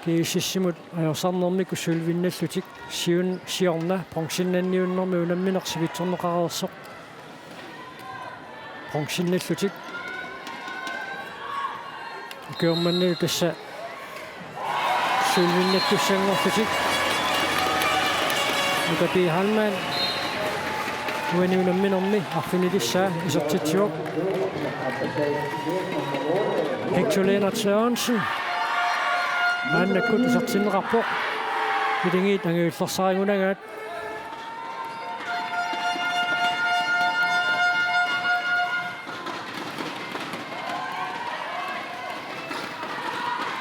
кииссимут аёрсарнермикку сулвинналлутик сиун сиорна пронсиннанниуннэрми унамминерсивитсорнеқареерсоқ пронсинналлутик кёрманнил тасса сулвиннаттуссангорлутик укати халман уаниунамминерми арфинилиссаа исертитсиук Hector Lennart Sørensen мааннаккут исертиннеқарпоқ илингиит ангиуллерсарингунагаат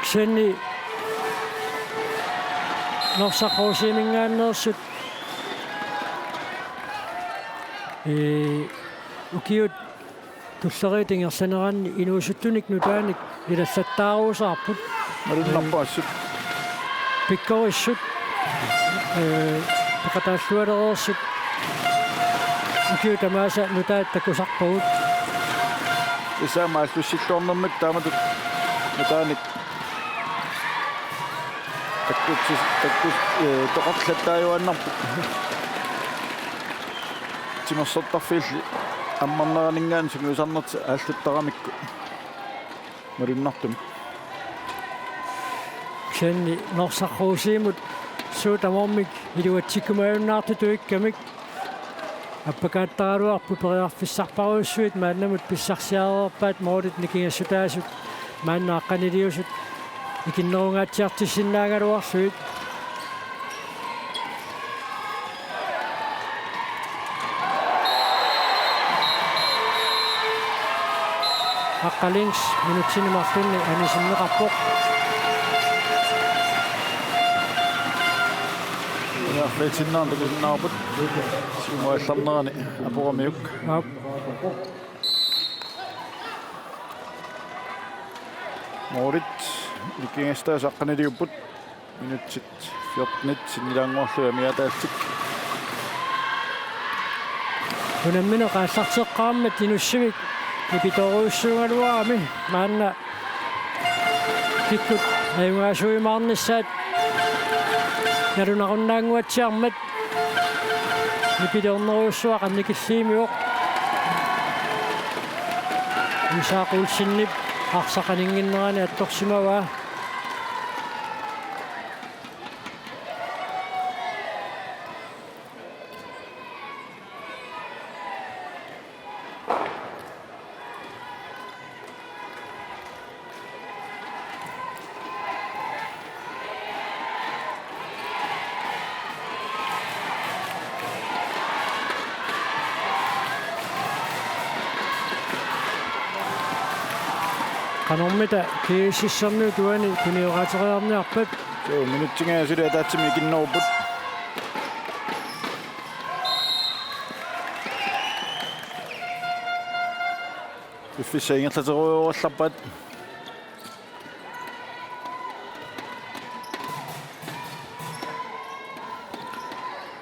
ксенни норсаққуусимингааннерсут укиут туллериитингерсанераанни инуусуттуник нутааник илаллаттааруусаарпут малуннарпаассут пиккориссут пекатааллуалереерсут укиут тамааса нутаат такусарпагут исаамааллуссиллуорнэрмик тааматут нутааник таккус тоқарлаттааюаннарпу тимерсортарфиилли аммарнеранингаан сугиусарнерти ааллуттарамикку малуннартум кенни норсаққуусиимут суутамормик илуатсиккумаюннаартутуиккамик аппакааттаралуарпу периарфиссарпаруссуит мааннамут писсарсиареерпаат моорит никингассутаасут мааннааққанилиусут икиннерунгаатсиартиссиннаагалуарсуит аққалинс минутсинемарлунни анисиннеқарпоқ фейтиннаан такусиннаарпут симуалларнерани апорамиук морит икингастаас аққанилиуппут минутсит 14 синилаангуарлуя миатаалтик унамминеқааллартеққараммат инуссивик ипиторуussуунгалуарами маанна киккут аюнгаасуимаарниссаат нарунаруннаангуатсиармат ипиторнеруussуа қанникиллиимиоқ исаақулсиннип арсақанингиннерани атторсимаваа канормита кииссерми туани куниораатериарниарпат so минутсингаасули таатсими икиннеруппут уффисаингерлатеруйорларпат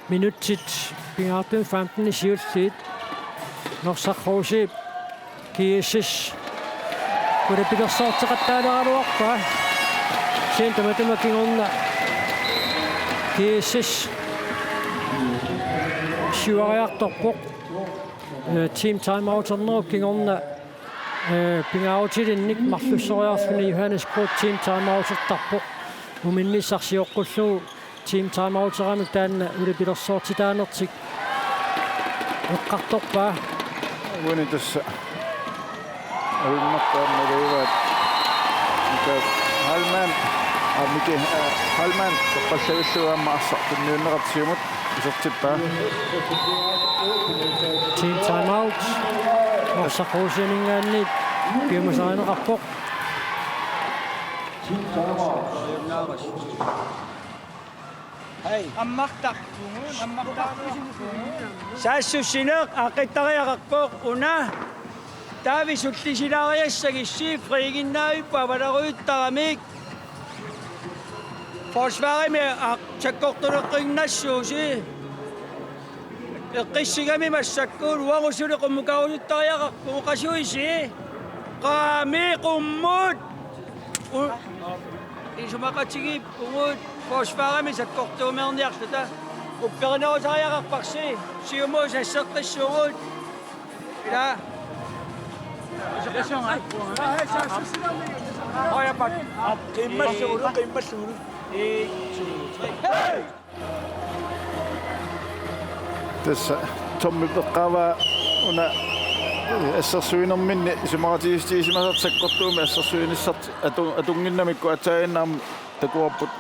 минутсит пингартун 15 сиуллиит норсаққуусип кииссис курепилерсаартеқаттаалералуарпа сентаматумакингорна кииссис сиуариарторпоқ тим тайм аутернерук кингорна pingautilinnik marlussoriarluni Johannes Groth team timeoutertarpoq uminnissarsiоққуллугу team timeouteramik taanna ulipilersoortitaanertik eqqartorpaa Uuni tässä avinnaqtaarnaluivaat mika Halman toqqallavulluaamma arsartunniunneqartiumut isertippaa team timeout orsaqquusianingaanni piumasaaneqarpoq Sassussineq aqittariaqarpoq una taavi sullisilariassagissi friginnaavippa avalaruyuttaramik forsvarimi sakkortuneqqingnassuusi eqqissigami massakkuul uarusuli qummukarusuttariaqarpu qasuisi qaami qummut isumaqatigip umut forsvarimi sakkortuumerniarluta upperinerusariaqarparsi siumus asseqqissugut ila tässä Tommi Peqqava una assarsuinerminni sumaqatigistiisimasart sakkortuumi assarsuinissart atunginnamikku ataainnaam takuarput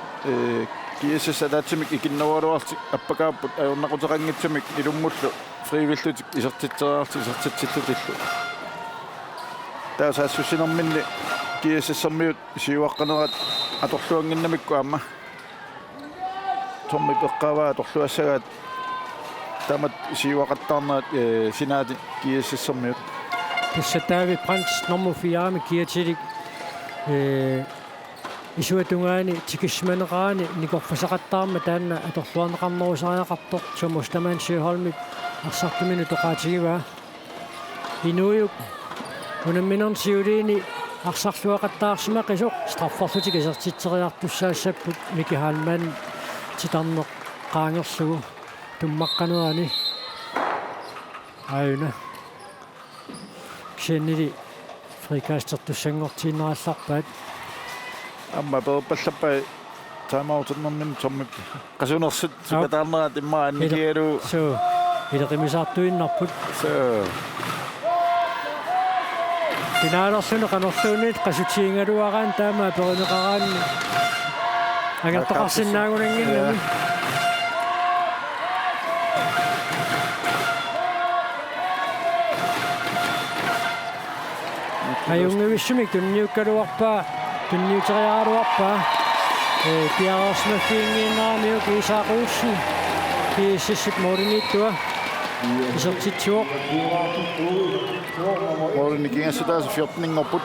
kiissassa taatsimik ikinnarualuarti appakaapput ajornaqutaqangitsimik ilummullu frivillutik isertitserarti isertitsittutillu taasa assusinerminni kiissassermiut siuaqqanerat atorluanginnamikku aamma Tommi Peqqava atorluassagaat tamat siuaqattaarnerat sinaati kiissassermiut tässä taavi Frans nummer 4 kiatilik isuatungaani tikismaneqaani nikorfasaqattaarma taanna atorluaneqarnerusariaqartoq sumustaman Sjöholmit arsartuminu toqaatigivaa inuuyuk unamminersiuliini arsarluaqattaarsimaq isuq straffarlutik isertitseriartussaassaput Miki Halman titarneq qaangersugu tummaqqanerani ayuna ksenili frikastertussangortiinnerallarpaat amma perpallappai timeouternermin Tommi qasunersut supataarnerat imma annikialu so ileqimisartuinnarput so Finaalersuno qanerluunit qasutiingaluaraan taama perineqaraanni agertoqarsinnaagunanginnami ajungivissumik tunniukkaluarpaa tunniuteriaaluarpaa piarersmaffiingiinnaarmiu kiisaaquussi kiississip mooriniittua isertitsuoq Moorinikingasse taas 14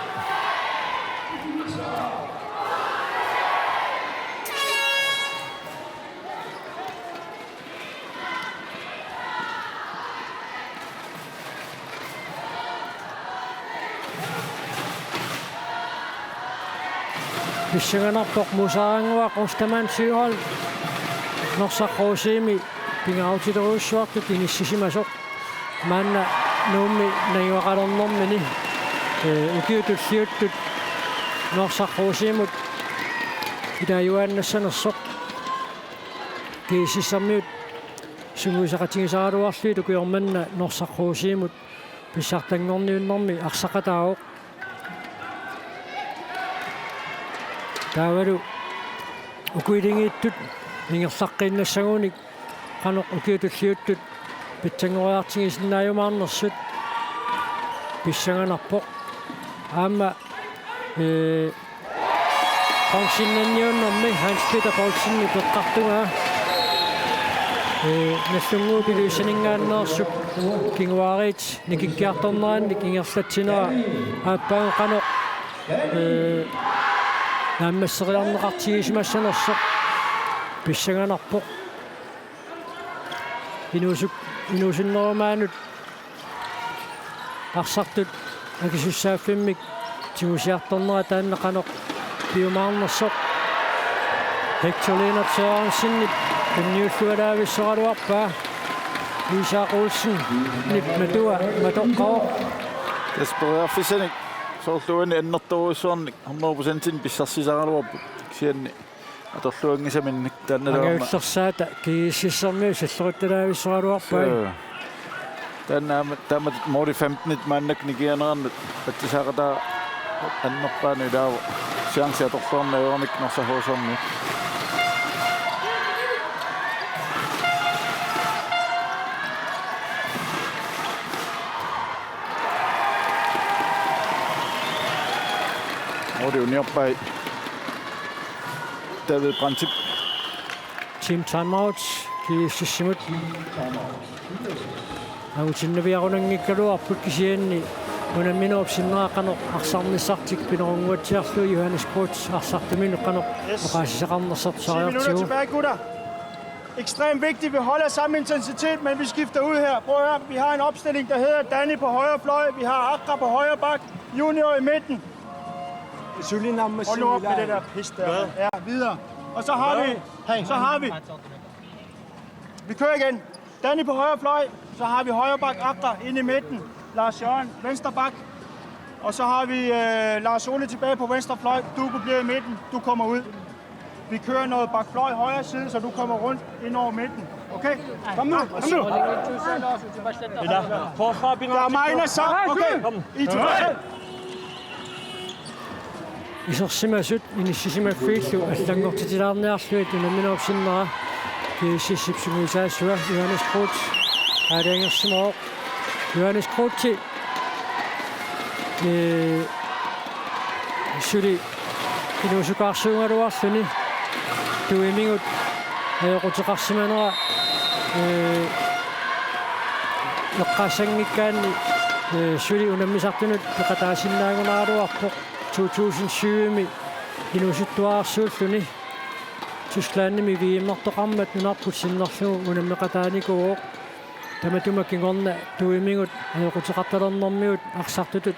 Pissanganarpoq musaanguaq ustaman Sjöholm norsaqquusiimi pingautileruussuartut inissisimasoq maanna nuummi nagiuaqalernermini ukiutulliuttut norsaqquusiimut ilaajuaannassanersoq kiississermiut sunguisaqatigisaaluarluit ukiormanna norsaqquusiimut pissartangorniunnermi arsaqataaoq taavalu ukuilingiittut ingerlaqqinnassagууnik qanoq ukiutulliuttut pitsanngoriartigisinnaayumaarnersut pissanganarpoq aamma Paulsinnanniunnermi Hans Peter Paulsinni peqqartugaa nallunguupiluissaningaanneersup kinguariit nikikkiartorneraannik ingerlatsinera aappaan qanoq naammasseriarneqartigismassanersoq pissanganarpoq inuusunnerumaanut arsartut akisussaaffimik tigusiartornera taanna qanoq piumaarnersoq Hector Lennart Sørensen tunniullualaavissoraluarpaa Isak Olsen nip matua matoqqaoq Jesper Fissenik soorluani annertuuissuarnik 100% pissarsisaraluarput sianni atorluangisaminnik taannaluarma Angaullersaata kiississermi salloruttalaavissoraluarpai taammat mori 15 mannak nikianerarnut patisaqataa annerpaani ilaavu chance atorluarna yornik nersahuusormi mori uniorpai David Brandtip team timeouts kiississimut Autinnaviarunangikkaluarput kisianni unamminuupsinnaaqano arsarnissartik pinerunguatiarlu Johannes Krutz arsartuminuqqano oqaasisaqarnersartsariartigu tilbage, gutter. Ekstremt vigtigt, vi holder samme intensitet, men vi skifter ud her. Prøv at høre, vi har en opstilling, der hedder Danny på højre fløj, vi har Akra på højre bak, Junior i midten. Hold nu op med det der pis der. Ja, videre. Og så har vi, vi kører igen. Danny på højre fløj, så har vi højre bak Akra inde i midten. Lars Jørgen, venstre bak. Og så har vi Lars Ole tilbage på venstre fløj. Du bliver i midten, du kommer ud. Vi kører noget bak fløj højre side, så du kommer rundt ind over midten. Okay? Kom nu, kom nu. Der er mig ind og så. Okay, I tilbage. Isarsimasut inissisimaffiillu allangortitilaarniarluit unamminuupsinnera kiississipsunguisaassua Johannes Krutz aaliangersimooq Johannes Krutzi suli inusukaarsuungaluarluni tuimingut ajoqutiqarsimanera eqqaassangikkaanni suli unammisartunut peqataasinnaagunaaluarpoq 2007 inusuttuaarsuulluni Tysklandimi viimmartoqarmat nunarput sinnerlugu unammeqataanikuuq tamatumakkingorna tuimingut ajoqutiqartalernermiut arsartutut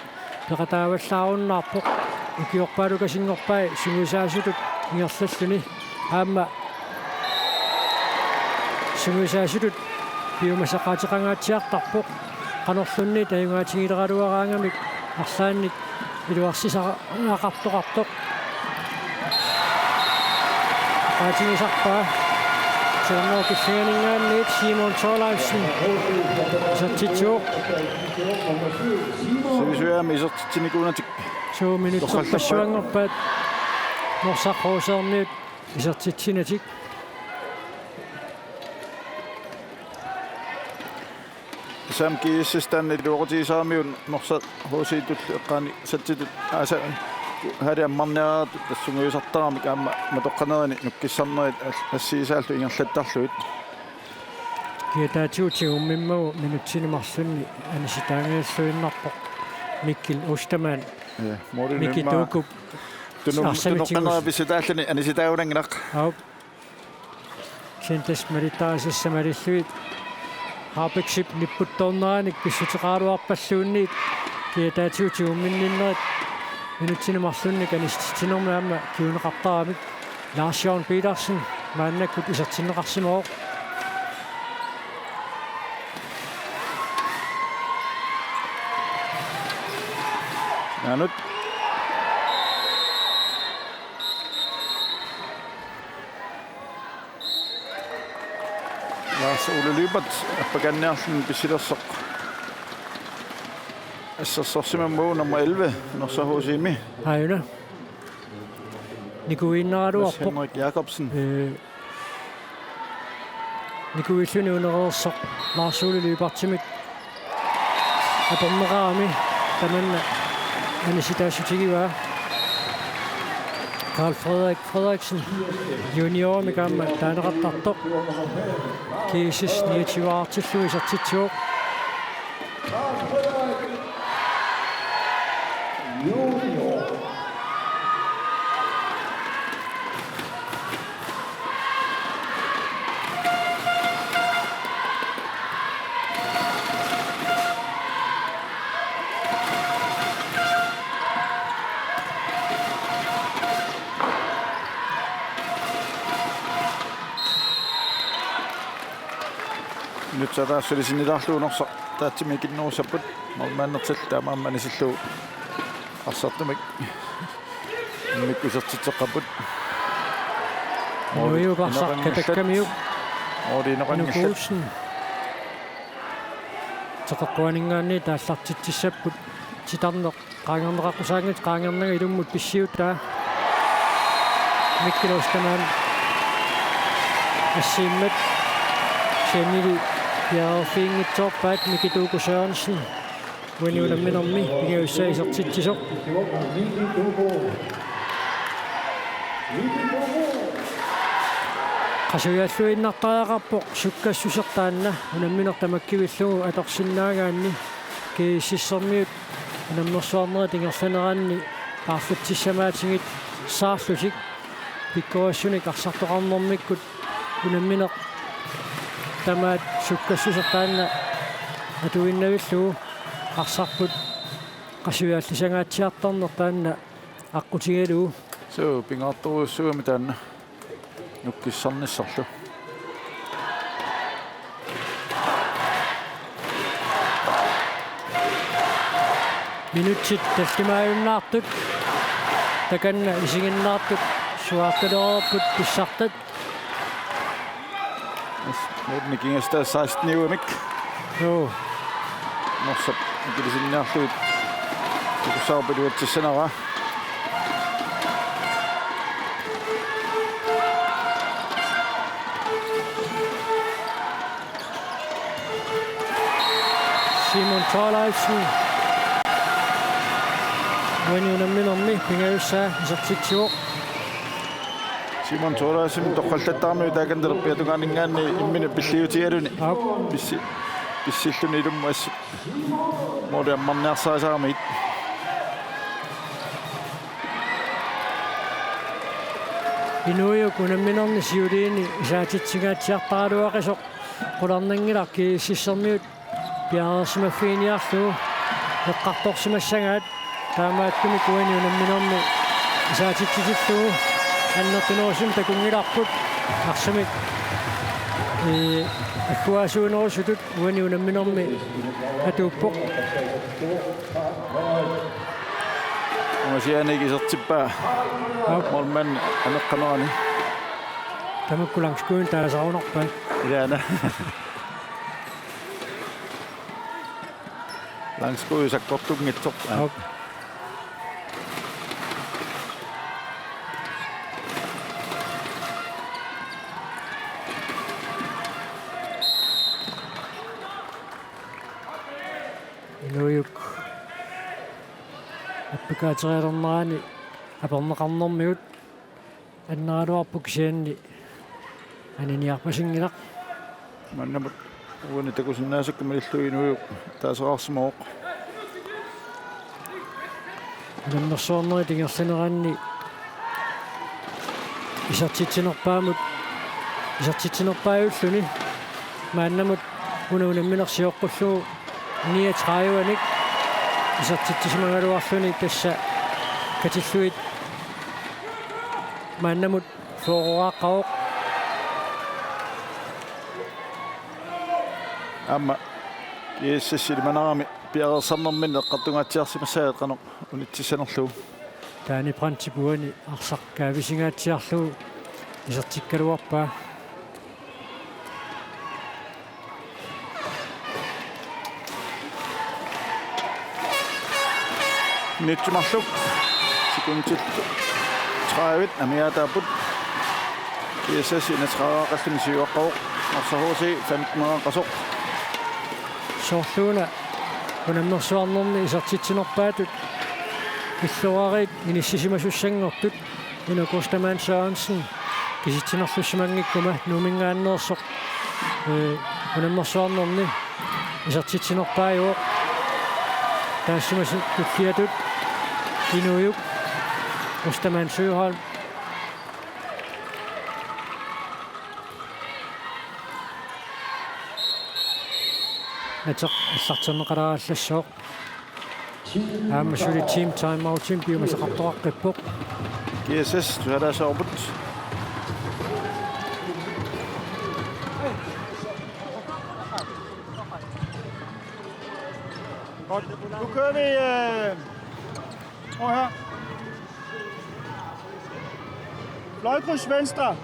peqataavallaarunnaarpoq ukiorpaalukasingorpai sunguisaasutut ingerlalluni aamma sunguisaasutut piumasaqaatiqangaatsiartarpoq qanorlunni tajungaatigileqaluaraangamik arlaannik iluarsisaqartoqartoq qaatigisarpaa Sernokifianingaanniit Simon Thorleifsen isartitsuuq sivisuaami isartitsinikuunatik 2 minutter passuangerpaat norsaqquuserniut isartitsinatik Sam kiissistan iluortiisaamiun norsa hoosiitut eqqaani satsitut asa hadi ammarniaraat tassunguisartaramik aamma matoqqanerani nukkissarnerit assiisaallu ingerlattarluit kiataatiutiumimmagu minutsinimarlunni anisitaangialluinnarpoq Mikkel Ostermann Mikki Tukup tunuqqanera visitaallani anisitaagunanginaq aup sintas malitaasissamalilluit Harbeksip nipputtorneraanik pissutiqaaluarpalluunniit kiataatiutiumminninnerit minutsinimarlunni kanistitinornaamma kiuneqartaramik Lars Jørgen Petersen maannakkut isartinneqarsimooq Nanut Lars Ole Lybert appaganniarlun pisilersoq assassorsimammu nummer 11 norsahuusimi Ajuna Nikuinneraluarpoq Henrik Jacobsen Nikuilluni unerersoq Lars Ole Lybertimik atorneraami tamanna anisitaasutigiva Carl Frederik Frederiksen junior mikamma taaneqartartoq kiisis 29 isartitsuuq nyt sataassulisinnilarluunorsa taatsimikinnuusapput malmaannertal taamaammanisilluu арсартумик миккусертитеққапут Nuiuqarsarkatakkamiuq оринеқангилла Nukuussen теққуанингаанни тааллартитсиссаппут титарнеқ qaangerneqaqqusaangit qaangernaga ilummut pissiuttaa mikkilustamaan assiimmat Jenny Bjergfiingitsorpaat Mikituuku Sørensen uaniulamminermi pigiussaisartitsisoq qasuialluinnartariaqarpoq sukkassusertaanna unamminertamakkivillugu atorsinnaagaanni kiississermiut unammersuarnera tingerlaneraanni paarlutsissamaatiнгит saarlusik pikkoassunik arsartoqarnermikkut unamminer tamaat sukkassusertaanna atuinnavillugu arsarput qasuiallisangaatsiartarnertaanna аққутигалуу so pingaartoruussuami taanna nukkissarnissarlu minutsit таллимааюннаартут таканна исигиннаартут суаарталерерпут писсартат модникингста 16-niuamik joo norsap ikilisinniarluit tukussarpaluatsissanara Simon Thorleifsen uaniunamminermi pingaussaa isartitsiuq Simon Thorleifsen toqqallattaarmi taakandelerpiatugaanningaanni immina pilliutigaluni pissilluni ilummu assi moodiammarniarsaasaaramit inuiuk unamminerni siuliini isaatitsigaatiartaraluaqisoq qularnangilar kiississermiut piarersmaffiiniarlugu eqqartorsimassagaat taamaattumik uaniunamminermi isaatitsitillugu аннертунерусум такунгиларпут арсамик аккуасуунерусутут уаниунамминерми атууппоқ масианигисертиппаа морман анеққанерани тамаккулангскуун таасарунерпаа илаана лангскуусаккортунгитсоқ Nuiuk appikaaterialernerani aperneqarnermiut аннералуарпук сианни анинниарпасингилақ маннамут уани такусиннаасакка малиллуинуйук таасеқарсимооқ намнерсуарнери тингерланераанни исартитсинерпааюллуни мааннамут унаминерсиоққуллуу 39-ник исартитсимагалуарлуни тасса катиллуит мааннамут фоорааққаоқ амма кииссассилиманарами пиарерсарнэрмин эққартунгаатсиарсимассаат қано унитсисанерлуу таани прантипуани арсаққаависингаатсиарлугу исертиккалуарпаа нитсимарлук секундтит 30 амиатаапут кииссасина 30-aqalluni siuaqqaoq арсахууси 15-qasоq соорлууна унаммерсуарнерни исертитсинерпаатут иллуарит иниссисимасуссангортут инукустамаан Sørensen киситсинерлуссимангиккума нумингааннеерсоқ унаммерсуарнерни исертитсинерпааюоқ таассимасут куллиатут инуйук устамаан Søholm натеқ аллартэрнеқаларааллассооқ аамасули team time out team биумасеқартоқаққиппоқ KSS туалаасаорпут Nu kører vi Prøv her. Fløjkryds venstre.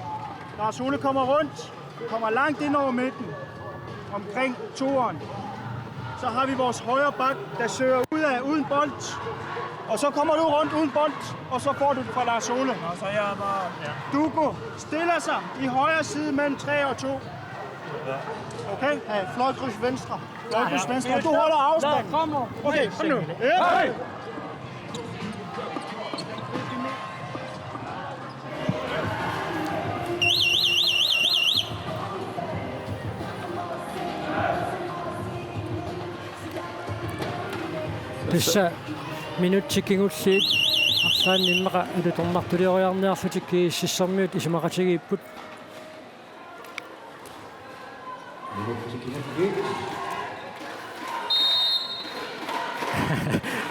Lars Ole kommer rundt. Kommer langt ind over midten. Omkring toeren. Så har vi vores højre bak, der søger ud af uden bold. Og så kommer du rundt uden bold, og så får du det fra Lars Ole. Og så jeg bare... Ja. Dugo stiller sig i højre side mellem 3 og 2. Okay? Ja, fløjkryds venstre. Fløjkryds venstre. Og du holder afstand. Okay, kom nu. Ja. Tässä minuutti kingutsi arsan immaqa alutormartulioriarniarfutik kiississormiut isimaqatigiipput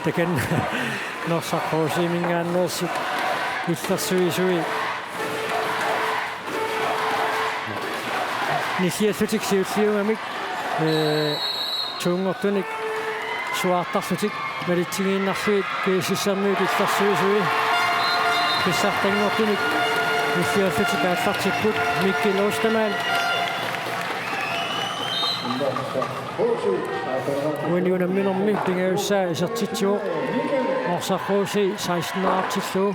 takan norsaqquusiimingaannersut illersuisui nisiassutik siutsiungamik tuungortunik suartarsutik малитсигииннарсуит киисиссармиут илларсуисуи писсартангортуник нисиаффитик ааллартиккут миккилоостамаан униунамминерми пингауссаа исертитсуо орсаррууси 16-артиллуу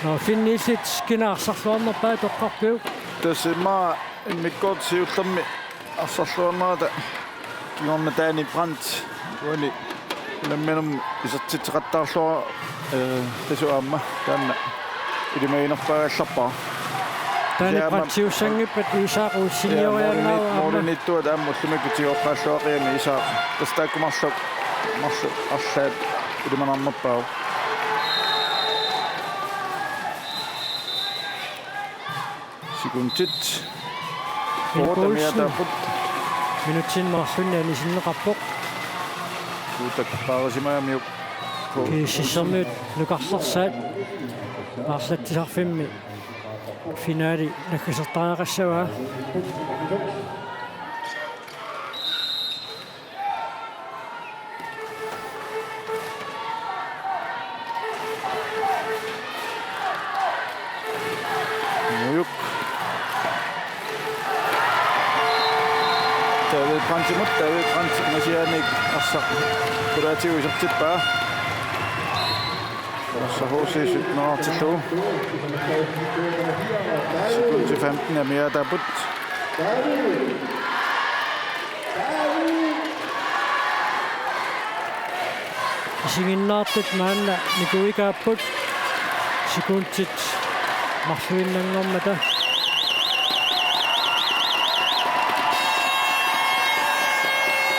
но финнисит кинаарсарлуарнерпаа тоққарпиу Tässä mikot siuttamme assassuamaata kingorna taani brand uani lammenum isattiqattaarlua tasuamma taanna ilimainerpaagallarpaa taani prattiussangippat isaaquussinioriannaa molinittua taammullumikutiorpaalluaqiami isaa tastaakkumarluk arsaat ilimanarnerpaa Sekundet. Minuutin marsunni nisinneqarpoq. Kuutakkaarisimaamiuk. Kiississermiut nukarlarsaat. Aarlattisarfimmi. Finaali nakkasertariaqassavaa. David Brandt masianik arsa kulaatiuisertippa så HC 17 Sekunde 15 er mere der but Isinginnaartut maanna nikuikaaput sekuntit marsuinnanngormata